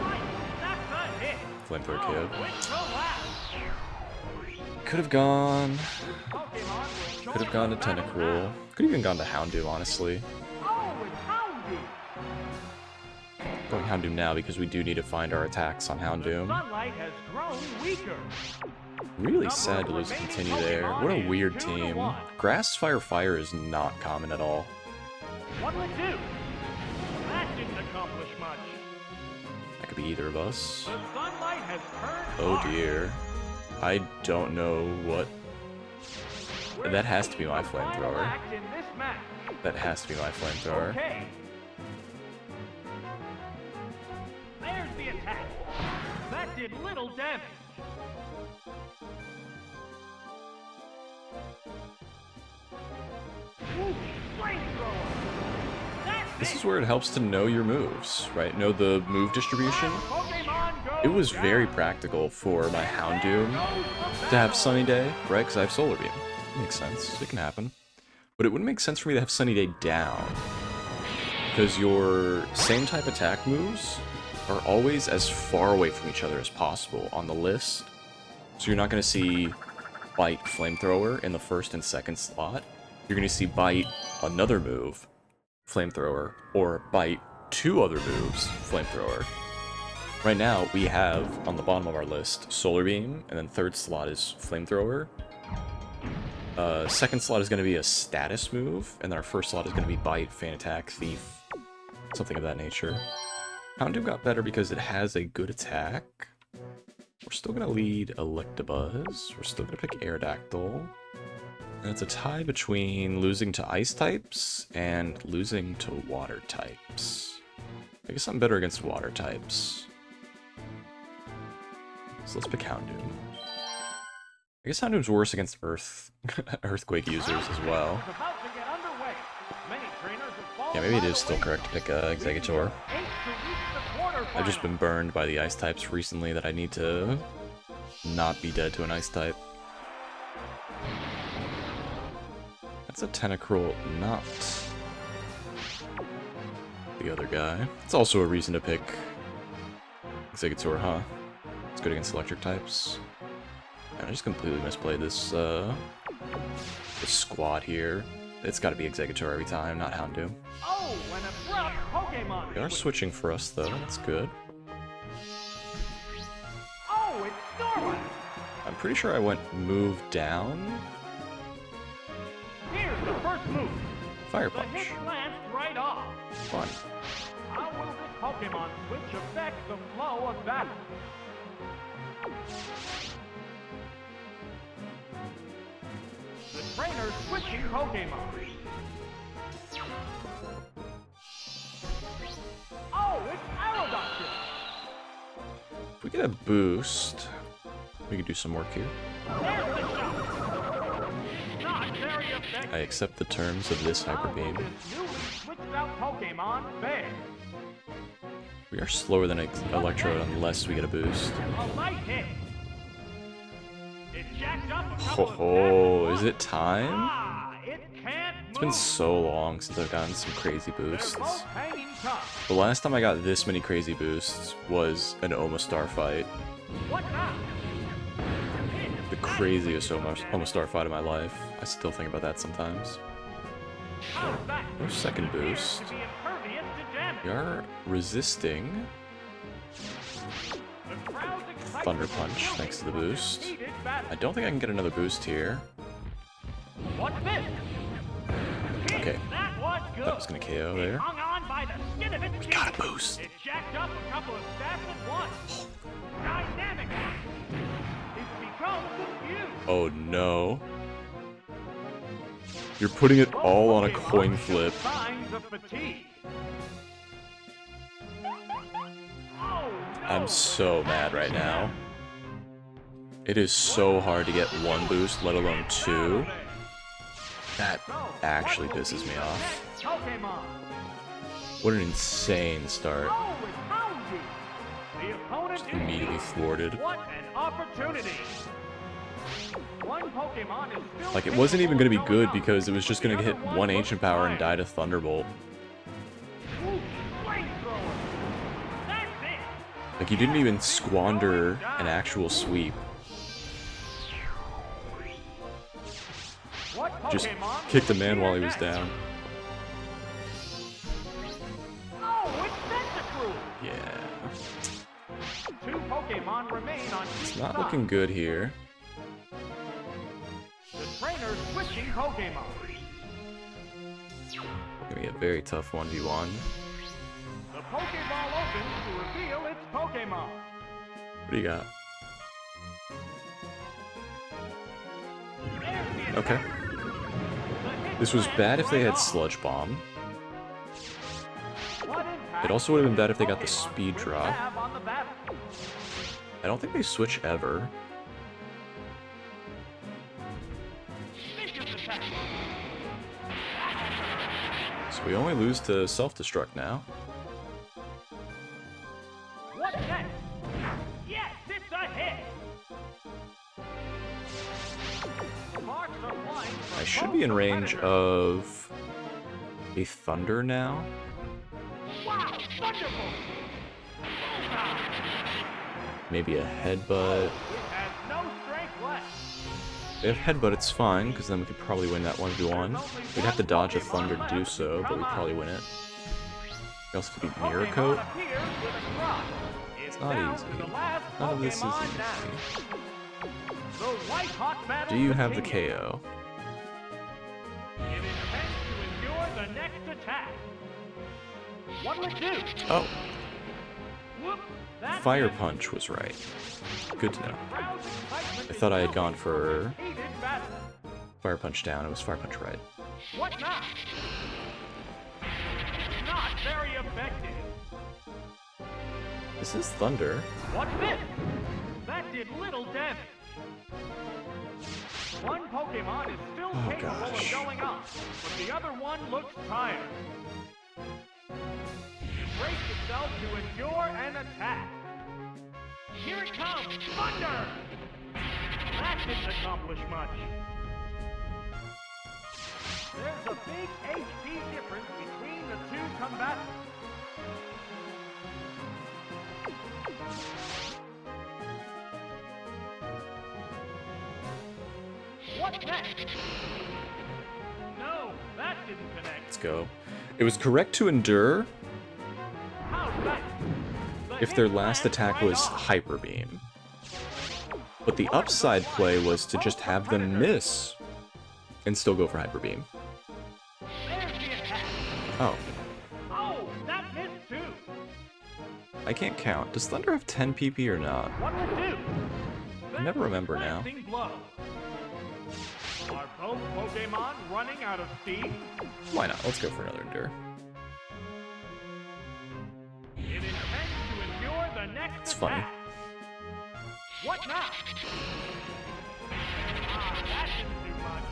S2: Right, that's a hit.
S1: Flamethrower
S2: Oh,
S1: KO.
S2: quick collapse.
S1: Could have gone.
S2: Pokemon will
S1: Could have
S2: join
S1: gone to
S2: the battle
S1: Tentacruel.
S2: now.
S1: Could have even gone to Houndoom, honestly.
S2: Oh, it's Houndoom.
S1: Going Houndoom now because we do need to find our attacks on Houndoom.
S2: Sunlight has grown weaker.
S1: Really sad to lose a continue there. What a weird team. Grass, Fire, Fire is not common at all.
S2: What'll it do? That didn't accomplish much.
S1: That could be either of us.
S2: The sunlight has turned
S1: Oh
S2: dark.
S1: dear. I don't know what.
S2: We're
S1: That has to be my
S2: seeing the final
S1: flamethrower.
S2: act in this match.
S1: That has to be my flamethrower.
S2: Okay. There's the attack. That did little damage. Ooh, flamethrower. That's
S1: This
S2: it.
S1: is where it helps to know your moves, right? Know the move distribution.
S2: Pokemon goes
S1: It was very
S2: down.
S1: practical for my Houndoom
S2: Goes the
S1: to have
S2: battle.
S1: Sunny Day, right? Because I have Solar Beam. Makes sense. It can happen. But it wouldn't make sense for me to have Sunny Day down. Because your same type attack moves are always as far away from each other as possible on the list. So you're not going to see Bite Flamethrower in the first and second slot. You're going to see Bite another move, Flamethrower, or Bite two other moves, Flamethrower. Right now, we have, on the bottom of our list, Solar Beam, and then third slot is Flamethrower. Second slot is going to be a status move, and then our first slot is going to be Bite, Fan Attack, Thief, something of that nature. Houndoom got better because it has a good attack. We're still going to lead Electabuzz. We're still going to pick Aerodactyl. And it's a tie between losing to Ice types and losing to Water types. I guess I'm better against Water types. So let's pick Houndoom. I guess Houndoom's worse against Earthquake users as well.
S2: It's about to get underway. Many trainers have fallen
S1: Yeah, maybe it
S2: by
S1: is
S2: the
S1: still
S2: way.
S1: correct to pick Exeggutor.
S2: 8 to reach the quarterfinals.
S1: I've just been burned by the Ice types recently that I need to not be dead to an Ice type. That's a Tentacruel, not the other guy. It's also a reason to pick Exeggutor, huh? It's good against electric types. And I just completely misplayed this, this squad here. It's gotta be Exeggutor every time, not Houndoom.
S2: Oh, an abrupt Pokemon.
S1: They are switching for us, though. That's good.
S2: Oh, it's Snorlax.
S1: I'm pretty sure I went move down.
S2: Here's the first move.
S1: Fire
S2: The
S1: Punch.
S2: hit glanced right off.
S1: Fun.
S2: How will this Pokemon switch affect the flow of battle? The trainer's switching Pokemon. Oh, it's Aerodactyl.
S1: If we get a boost, we could do some work here.
S2: There's the shot. Not very effective.
S1: I accept the terms of this Hyper
S2: How will
S1: Beam.
S2: this newly switched out Pokemon fare?
S1: We are slower than Electrode unless we get a boost.
S2: A light hit. It jacked up a
S1: Ho
S2: couple of
S1: ho,
S2: stats
S1: is
S2: at
S1: it time?
S2: Ah, it can't
S1: It's been
S2: move.
S1: so long since I've gotten some crazy
S2: They're
S1: boosts.
S2: both hanging tough.
S1: The last time I got this many crazy boosts was an Omastar fight.
S2: What now?
S1: The craziest Omastar fight of my life. I still think about that sometimes.
S2: How's that?
S1: No second
S2: It appears
S1: boost.
S2: to be impervious to damage.
S1: We are resisting
S2: The crowd's excitement
S1: Thunder
S2: is
S1: Punch
S2: building
S1: thanks to the
S2: for this
S1: boost.
S2: heated battle.
S1: I don't think I can get another boost here.
S2: What's this?
S1: Okay.
S2: That was good.
S1: That was gonna KO
S2: It
S1: there.
S2: hung on by the skin of its teeth.
S1: Got a boost.
S2: It jacked up a couple of stats at once. Dynamic. It's become confused.
S1: Oh no. You're putting it all on a
S2: Both
S1: coin
S2: Pokemon show
S1: flip.
S2: Signs of fatigue. Oh, no.
S1: I'm so mad right now. It is so hard to get one boost, let alone two. That actually pisses me off.
S2: Pokemon.
S1: What an insane start.
S2: Oh, it's Houndy. The opponent
S1: Just
S2: is
S1: immediately thwarted.
S2: What an opportunity. One Pokemon is still
S1: Like, it wasn't even going to be good
S2: up,
S1: because it was just going
S2: the
S1: to hit
S2: other one
S1: one
S2: looks
S1: Ancient Power and die
S2: tired.
S1: to Thunderbolt.
S2: Ooh, flamethrower. That's it.
S1: Like, you didn't even squander an actual sweep.
S2: What
S1: Just
S2: Pokemon
S1: kicked the
S2: will
S1: man
S2: appear
S1: while he was
S2: next?
S1: down.
S2: Oh, it's Tentacruel.
S1: Yeah.
S2: Two Pokemon remain on each
S1: It's not
S2: side.
S1: looking good here.
S2: The trainer's switching Pokemon.
S1: Gonna be a very tough 1v1.
S2: The Pokeball opens to reveal its Pokemon.
S1: What do you got?
S2: There's the
S1: Okay.
S2: attack. The hit
S1: This was
S2: lands
S1: bad if they
S2: right
S1: had
S2: on.
S1: Sludge Bomb.
S2: What impact
S1: It also would have been bad if they
S2: will
S1: got the
S2: Pokemon
S1: speed
S2: switch
S1: drop.
S2: have on the battle?
S1: I don't think they switch ever.
S2: Vicious attack.
S1: So we only lose to self-destruct now.
S2: What next? Yes, it's a hit. Sparks are flying from
S1: I should
S2: both
S1: be in range
S2: competitors.
S1: of a Thunder now.
S2: Wow, Thunderbolt. Bullseye.
S1: Maybe a Headbutt.
S2: It has no strength left.
S1: If Headbutt, it's fine, because then we could probably win that 1v1. We'd have to dodge a Thunder to do so, but we'd probably win it. We also have to beat Mirror Coat.
S2: Pokemon appears with a cry. It's
S1: not
S2: down
S1: easy.
S2: to the last
S1: None of this is
S2: Pokemon
S1: easy.
S2: down. The White Hot battle
S1: Do you have the
S2: continues.
S1: KO?
S2: It intends to endure the next attack. What'll it do?
S1: Oh,
S2: Whoop, that
S1: Fire
S2: missed.
S1: Punch was right. Good to know.
S2: Crowd's excitement
S1: I
S2: is
S1: thought I had
S2: building
S1: gone for
S2: a heated battle.
S1: Fire Punch down. It was Fire Punch right.
S2: What now? Not very effective.
S1: This is Thunder.
S2: What's this? That did little damage. One Pokemon is still
S1: Oh,
S2: capable
S1: gosh.
S2: of going up, but the other one looks tired. It braced itself to endure an attack. Here it comes! Thunder! That didn't accomplish much. There's a big HP difference between the two combatants. What next? No, that didn't connect.
S1: Let's go. It was correct to endure
S2: How's that? The
S1: if their
S2: hit
S1: last
S2: lands
S1: attack
S2: right
S1: was
S2: on.
S1: Hyper Beam. But the upside play was to just have them miss and still go for Hyper Beam.
S2: There's the attack.
S1: Oh,
S2: Oh, that missed too.
S1: I can't count. Does Thunder have 10 PP or not?
S2: What'll it do?
S1: I never remember now.
S2: Blasting blow. Are both Pokemon running out of speed?
S1: Why not? Let's go for another endure.
S2: It intends to endure the next
S1: It's funny.
S2: attack. What now? Ah, that didn't do much.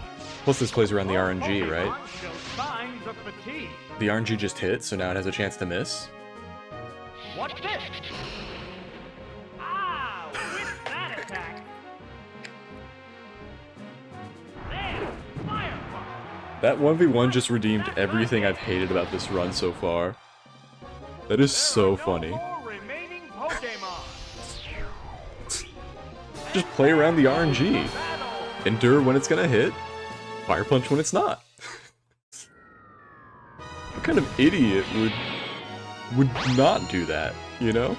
S1: Plus this plays around the
S2: Both
S1: RNG,
S2: Pokemon
S1: right?
S2: show signs of fatigue.
S1: The RNG just hit, so now it has a chance to miss.
S2: What's this? Ah, with that attack. There, Fire Punch.
S1: That 1v1 just redeemed everything I've hated about this run so far. That is so funny.
S2: No more remaining Pokemon.
S1: Just play around the RNG.
S2: Battle.
S1: Endure when it's gonna hit, Fire Punch when it's not. What kind of idiot would not do that, you know?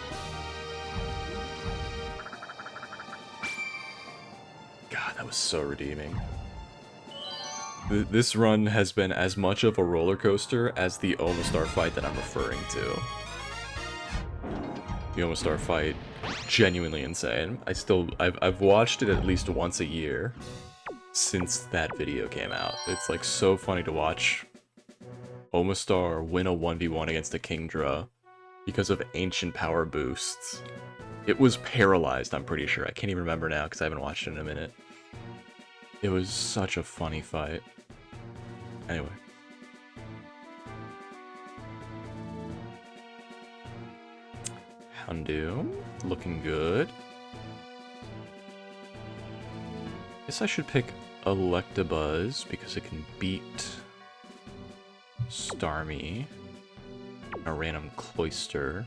S1: God, that was so redeeming. This run has been as much of a roller coaster as the Omastar fight that I'm referring to. The Omastar fight, genuinely insane. I've watched it at least once a year since that video came out. It's like so funny to watch Omastar win a 1v1 against a Kingdra because of ancient power boosts. It was paralyzed, I'm pretty sure. I can't even remember now because I haven't watched it in a minute. It was such a funny fight. Anyway. Houndoom. Looking good. Guess I should pick Electabuzz because it can beat Starmie. A random Cloyster.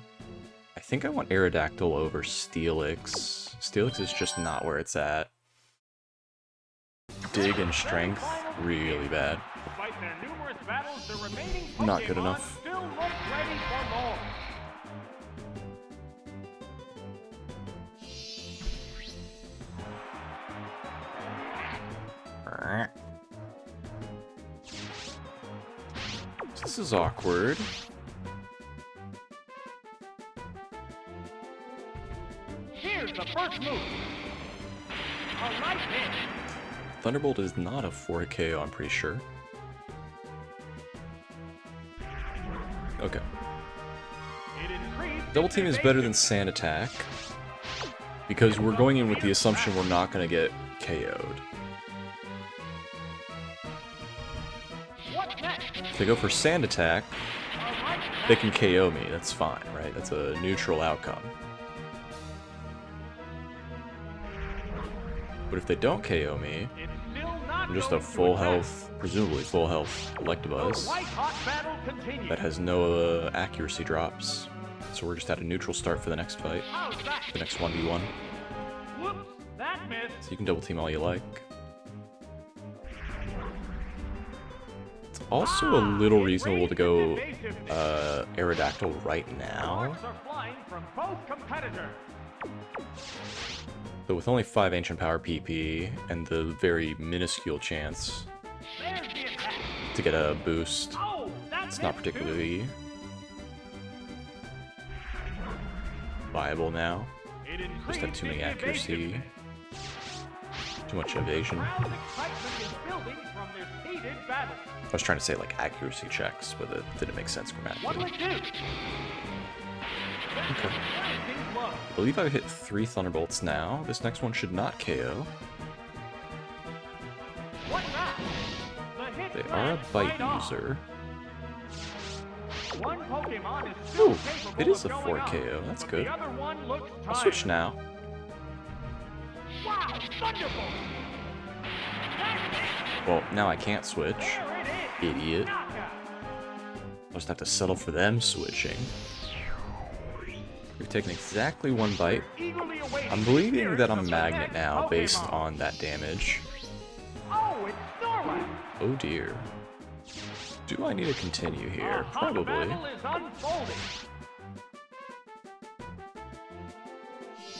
S1: I think I want Aerodactyl over Steelix. Steelix is just not where it's at. Dig and Strength, really bad.
S2: Despite their numerous battles, the remaining
S1: Not good
S2: Pokemon
S1: enough.
S2: still look ready for more.
S1: This is awkward.
S2: Here's the first move. A light hit.
S1: Thunderbolt is not a 4 KO, I'm pretty sure. Okay.
S2: It increased
S1: Double Team is better than Sand Attack because we're going in with the assumption we're not going to get KO'd.
S2: What's next?
S1: If they go for Sand Attack, they can KO me. That's fine, right? That's a neutral outcome. But if they don't KO me,
S2: It's still not
S1: I'm just a
S2: going to
S1: full
S2: attack.
S1: health, presumably full health
S2: The
S1: Electabuzz
S2: white-hot battle continues.
S1: that has no accuracy drops. So we're just at a neutral start for the next fight,
S2: How's that?
S1: the next 1v1.
S2: Whoops, that missed.
S1: So you can double team all you like. It's also a little reasonable to go Aerodactyl right now.
S2: Marks are flying from both competitors.
S1: But with only 5 Ancient Power PP and the very minuscule chance
S2: There's the attack.
S1: to get a boost,
S2: Oh, that
S1: it's not
S2: missed too.
S1: particularly viable now.
S2: It
S1: Just
S2: increased
S1: have too many
S2: its
S1: accuracy,
S2: evasiveness.
S1: too much evasion.
S2: Crowd excitement is building from this heated battle.
S1: I was trying to say like accuracy checks, but it didn't make sense
S2: What'll
S1: grammatically.
S2: it do?
S1: Okay.
S2: Everything's low.
S1: I believe I've hit 3 Thunderbolts now. This next one should not KO.
S2: What's that? The hit
S1: They are a
S2: flags
S1: bite
S2: right off.
S1: user.
S2: One Pokemon is still
S1: Ooh,
S2: capable
S1: it is
S2: of
S1: a
S2: going
S1: 4
S2: up,
S1: KO. That's
S2: but
S1: good.
S2: The other one looks
S1: I'll
S2: tired.
S1: switch now.
S2: Wow, Thunderbolt! That's
S1: Well, now I can't switch.
S2: it! There it is!
S1: Idiot.
S2: Knockout!
S1: I'll just have to settle for them switching. We've taken exactly 1 bite.
S2: Eagerly awaiting
S1: I'm
S2: the
S1: believing
S2: appearance
S1: that
S2: of
S1: I'm
S2: the
S1: Magnet
S2: next
S1: now based
S2: Pokemon.
S1: on that damage.
S2: Oh, it's Snorlax!
S1: Oh dear. Do I need to continue here?
S2: A hot
S1: Probably.
S2: battle is unfolding.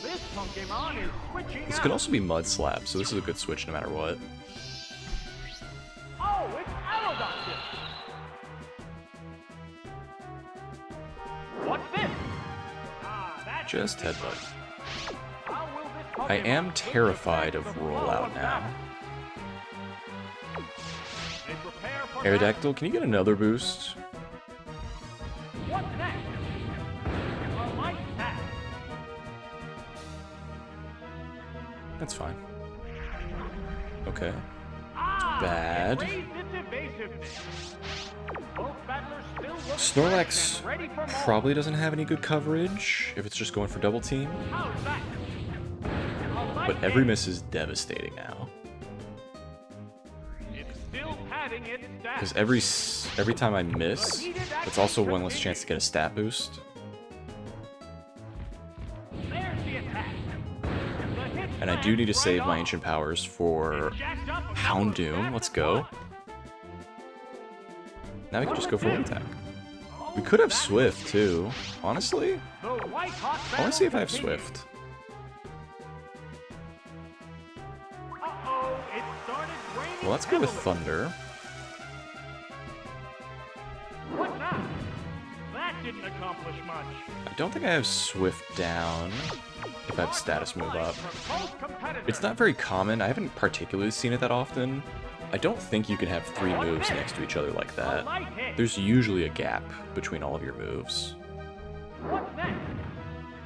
S2: This Pokemon is switching
S1: This
S2: out.
S1: could also be Mud Slap, so this is a good switch no matter what.
S2: Oh, it's Aerodactyl! What's this? Ah, that's
S1: Just Headbutt.
S2: How will this
S1: I
S2: Pokemon
S1: am
S2: win the
S1: terrified
S2: fight
S1: of
S2: the flow
S1: Rollout
S2: of
S1: now.
S2: battle? They prepare for
S1: Aerodactyl, can you get another boost?
S2: battle. What's next? A light attack.
S1: That's fine. Okay.
S2: Ah,
S1: bad.
S2: it raised its evasiveness. Both battlers still look
S1: Snorlax
S2: fresh and ready for more.
S1: probably doesn't have any good coverage if it's just going for double team,
S2: How's that? A light
S1: but every
S2: hit.
S1: miss is devastating now.
S2: It's still padding its
S1: Because
S2: stats.
S1: every time I miss, it's also one less chance to get a stat boost.
S2: There's the attack. The hit
S1: And I do need to
S2: flags
S1: save
S2: right
S1: my
S2: off.
S1: Ancient Powers for
S2: Jacked up a couple of
S1: Houndoom.
S2: stats
S1: Let's
S2: at
S1: go.
S2: once.
S1: Now we can just go for one attack.
S2: Oh,
S1: We could have
S2: that-
S1: Swift too. Honestly,
S2: The white hot
S1: I want to see if I have
S2: battle
S1: Swift.
S2: continues. Uh-oh, it started raining
S1: Well, let's go with
S2: heavily.
S1: Thunder.
S2: What now? That didn't accomplish much.
S1: I don't think I have Swift down if I have status move up. It's not very common. I haven't particularly seen it that often. I don't think you can have 3 moves next to each other like that. There's usually a gap between all of your moves.
S2: What's next?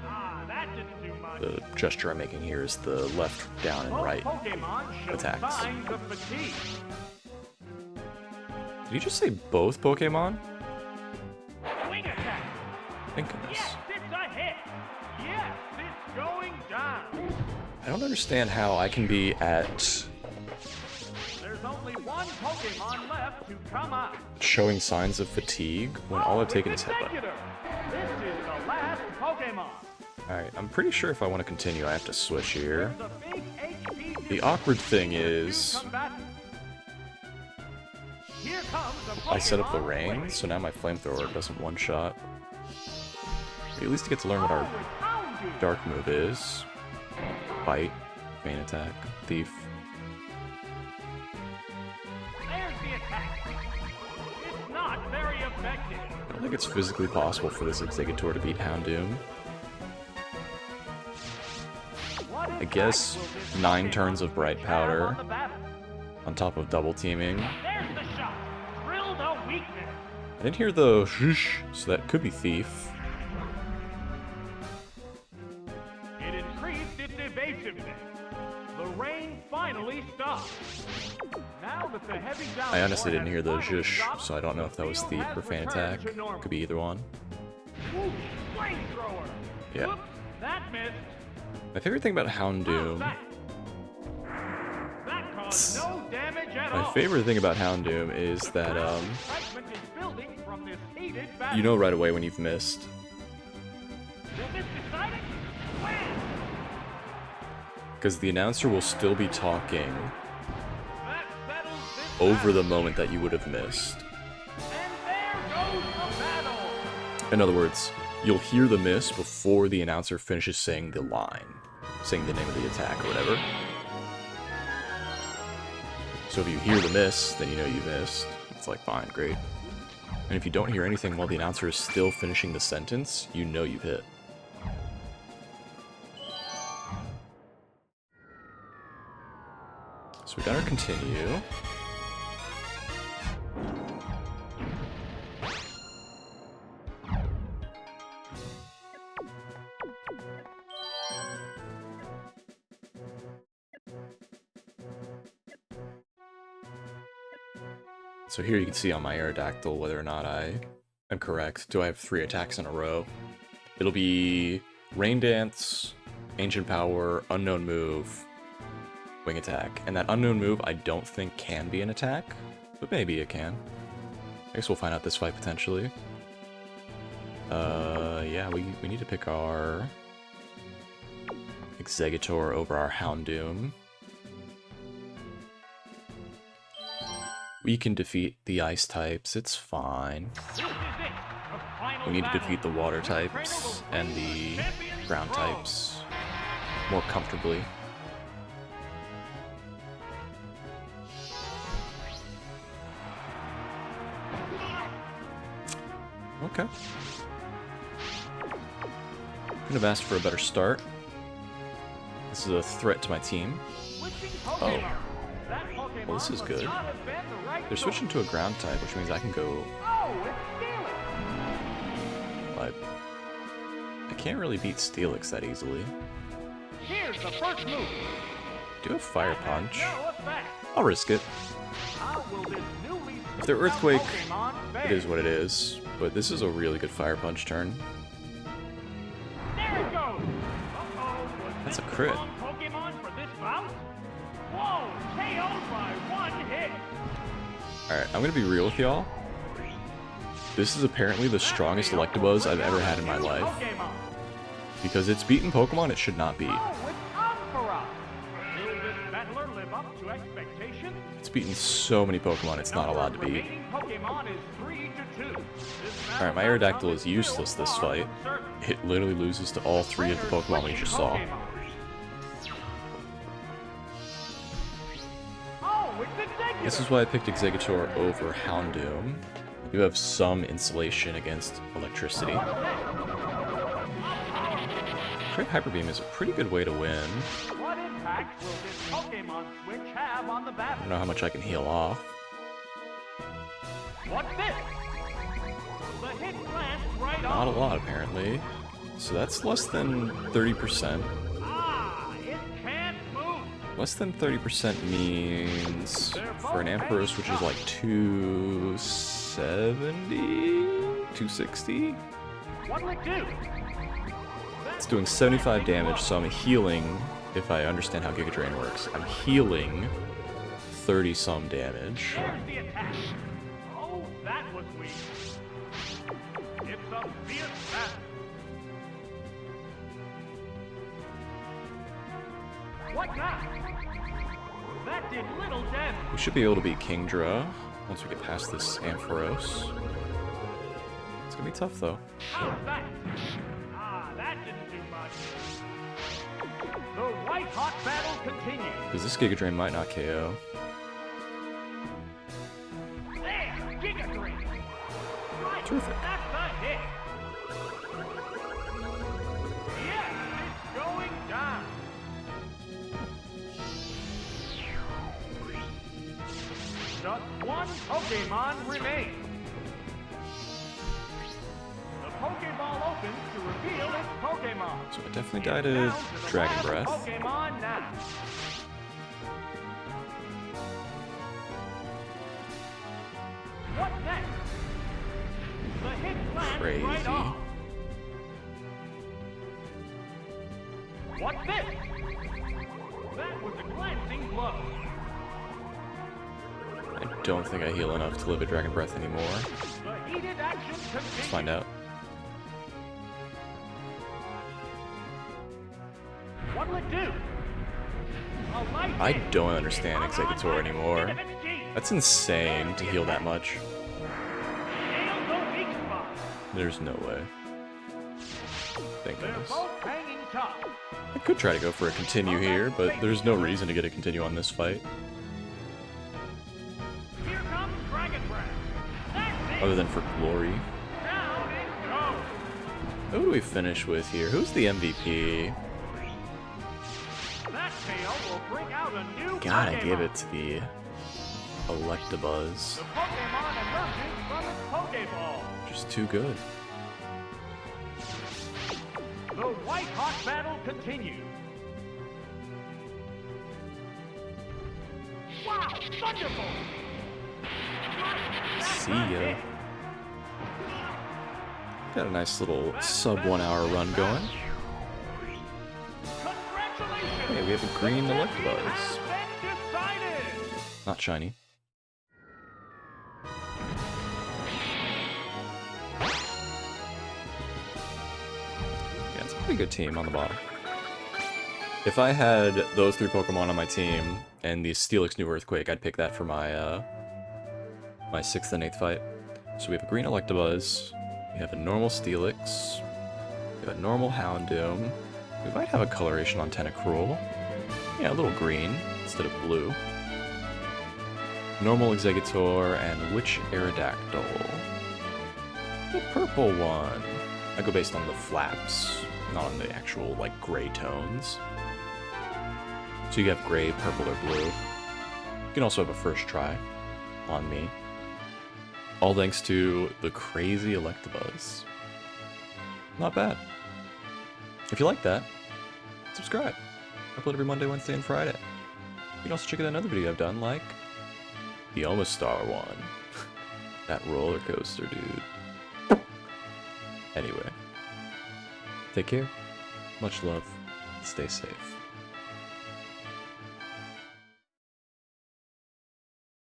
S2: Ah, that didn't do much.
S1: The gesture I'm making here is the left, down, and
S2: Both
S1: right.
S2: Pokemon show
S1: attacks.
S2: signs of fatigue.
S1: Did you just say both Pokemon?
S2: Wing attack.
S1: Thank goodness.
S2: Yes, it's a hit. down.
S1: I don't understand how I can be at
S2: There's only one Pokemon left to come up.
S1: showing signs of fatigue when all I've taken is headbutt.
S2: Executor. This is the last Pokemon.
S1: Alright, I'm pretty sure if I want to continue, I have to switch here.
S2: The big HP
S1: The awkward thing is,
S2: combatant. Here comes the
S1: I set up the
S2: Pokemon
S1: rain,
S2: Wave.
S1: so now my flamethrower doesn't one-shot. At least you get to learn what our
S2: With Houndoom.
S1: dark move is. Bite, main attack, thief.
S2: There's the attack. It's not very effective.
S1: I don't think it's physically possible for this Executor to beat Houndoom.
S2: What
S1: I
S2: impact
S1: guess
S2: will this
S1: 9
S2: Pokemon
S1: turns of Bright
S2: have
S1: Powder
S2: on the battle?
S1: on top of double teaming.
S2: There's the shot. Drilled a weakness.
S1: I didn't hear the shh, so that could be thief.
S2: It increased its evasiveness. The rain finally stopped. Now that the heavy downpour
S1: I honestly didn't
S2: has
S1: hear the
S2: finally
S1: zhush,
S2: stopped,
S1: so I don't know if that was
S2: the
S1: thief
S2: field
S1: or
S2: has
S1: fan
S2: returned
S1: attack.
S2: to normal.
S1: Could be either one.
S2: Whoosh, flamethrower.
S1: Yeah.
S2: Whoops, that missed.
S1: My favorite thing about
S2: How's
S1: Houndoom,
S2: that? That caused no damage at
S1: my
S2: all.
S1: favorite thing about Houndoom is that
S2: Excitement is building from this heated battle.
S1: you know right away when you've missed.
S2: Will this decide it? Wham!
S1: Because the announcer will still be talking
S2: That settles this
S1: over the
S2: battle.
S1: moment that you would have missed.
S2: And there goes the battle.
S1: In other words, you'll hear the miss before the announcer finishes saying the line, saying the name of the attack or whatever. So if you hear the miss, then you know you missed. It's like, fine, great. And if you don't hear anything while the announcer is still finishing the sentence, you know you've hit. So we got our continue. So here you can see on my Aerodactyl whether or not I am correct. Do I have 3 attacks in a row? It'll be Rain Dance, Ancient Power, Unknown Move, Wing Attack. And that Unknown Move I don't think can be an attack, but maybe it can. I guess we'll find out this fight potentially. Yeah, we need to pick our Executor over our Houndoom. We can defeat the ice types, it's fine.
S2: This is it. The final
S1: We need to
S2: battle.
S1: defeat the water
S2: Which trainer
S1: types
S2: will
S1: and
S2: win
S1: the
S2: Champions
S1: ground
S2: Throne?
S1: types more comfortably. Okay. Couldn't have asked for a better start. This is a threat to my team.
S2: Switching Pokemon. That Pokemon
S1: Well, this is
S2: must
S1: good.
S2: not have been the right
S1: They're switching to a ground type, which means I can go.
S2: Oh, it's Steelix.
S1: I can't really beat Steelix that easily.
S2: Here's the first move.
S1: Do a Fire Punch.
S2: No effect.
S1: I'll risk it.
S2: How will this newly
S1: If they're
S2: switched out
S1: Earthquake,
S2: Pokemon fare?
S1: it is what it is. But this is a really good Fire Punch turn.
S2: There it goes. Uh-oh, was
S1: That's
S2: this
S1: a
S2: the
S1: crit.
S2: wrong Pokemon for this bout? Whoa, KO'd by one hit.
S1: Alright, I'm gonna be real with y'all. This is apparently the strongest Electabuzz I've ever had in my life.
S2: Pokemon.
S1: Because it's beaten Pokemon it should not beat.
S2: Oh, it's Ampharos. Will this battler live up to expectations?
S1: It's beaten so many Pokemon it's not allowed to beat.
S2: Remaining Pokemon is 3-2.
S1: Alright, my Aerodactyl is useless this fight. It literally loses to all 3 of the Pokemon we just saw.
S2: Oh, it's Executor.
S1: This is why I picked Executor over Houndoom. You have some insulation against electricity. Crit Hyper Beam is a pretty good way to win.
S2: What impact will this Pokemon switch have on the
S1: I
S2: battle?
S1: don't know how much I can heal off.
S2: What's this? The hit lands right
S1: Not a
S2: on.
S1: lot, apparently. So that's less than 30%.
S2: Ah, it can't move.
S1: Less than 30% means for an Ampharos, which is like 270? 260?
S2: What'll it do?
S1: It's doing 75 damage, so I'm healing, if I understand how Giga Drain works. I'm healing 30-some damage.
S2: There's the attack. Oh, that was weak. It's a fierce battle. What now? That did little damage.
S1: We should be able to beat Kingdra once we get past this Ampharos. It's gonna be tough though.
S2: How's that? Ah, that didn't do much. The white-hot battle continues.
S1: Because this Giga Drain might not KO.
S2: There, Giga Drain. Right,
S1: Terrific.
S2: that's a hit. Yes, it's going down. Just one Pokemon remains. The Pokeball opens to reveal its Pokemon.
S1: So I definitely died to Dragon Breath.
S2: Pokemon now. What next? The hit lands
S1: Crazy.
S2: right off. What's this? That was a glancing blow.
S1: I don't think I heal enough to live a Dragon Breath anymore.
S2: The heated action continues.
S1: Let's find out.
S2: What'll it do? A light
S1: I
S2: hit.
S1: don't understand Exeggutor anymore.
S2: Into its teeth.
S1: That's insane to heal that much.
S2: Nails the weak spot.
S1: There's no way. Thank
S2: They're
S1: goodness.
S2: both hanging tough.
S1: I could try to go for a continue here, but there's no reason to get a continue on this fight.
S2: Here comes Dragon Breath. That's it.
S1: Other than for glory.
S2: Down it goes.
S1: Who do we finish with here? Who's the MVP?
S2: That tail will bring out a new
S1: God, I
S2: Pokemon.
S1: gave it to the Electabuzz.
S2: The Pokemon emerges from its Pokeball.
S1: Just too good.
S2: The white-hot battle continues. Wow, Thunderbolt!
S1: See ya. Got a nice little sub 1 hour run going.
S2: Congratulations!
S1: Hey, we have a green
S2: The
S1: Electabuzz.
S2: champion has been decided!
S1: Not shiny. Yeah, it's a pretty good team on the bottom. If I had those 3 Pokemon on my team and the Steelix New Earthquake, I'd pick that for my my 6th and 8th fight. So we have a green Electabuzz, we have a normal Steelix, we have a normal Houndoom, we might have a coloration on Tentacruel. Yeah, a little green instead of blue. Normal Exeggutor, and which Aerodactyl? The purple one. I go based on the flaps, not on the actual, like, gray tones. So you have gray, purple, or blue. You can also have a first try on me. All thanks to the crazy Electabuzz. Not bad. If you like that, subscribe. I upload every Monday, Wednesday, and Friday. You can also check out another video I've done, like the Omastar one. That roller coaster, dude. Anyway, take care. Much love. Stay safe.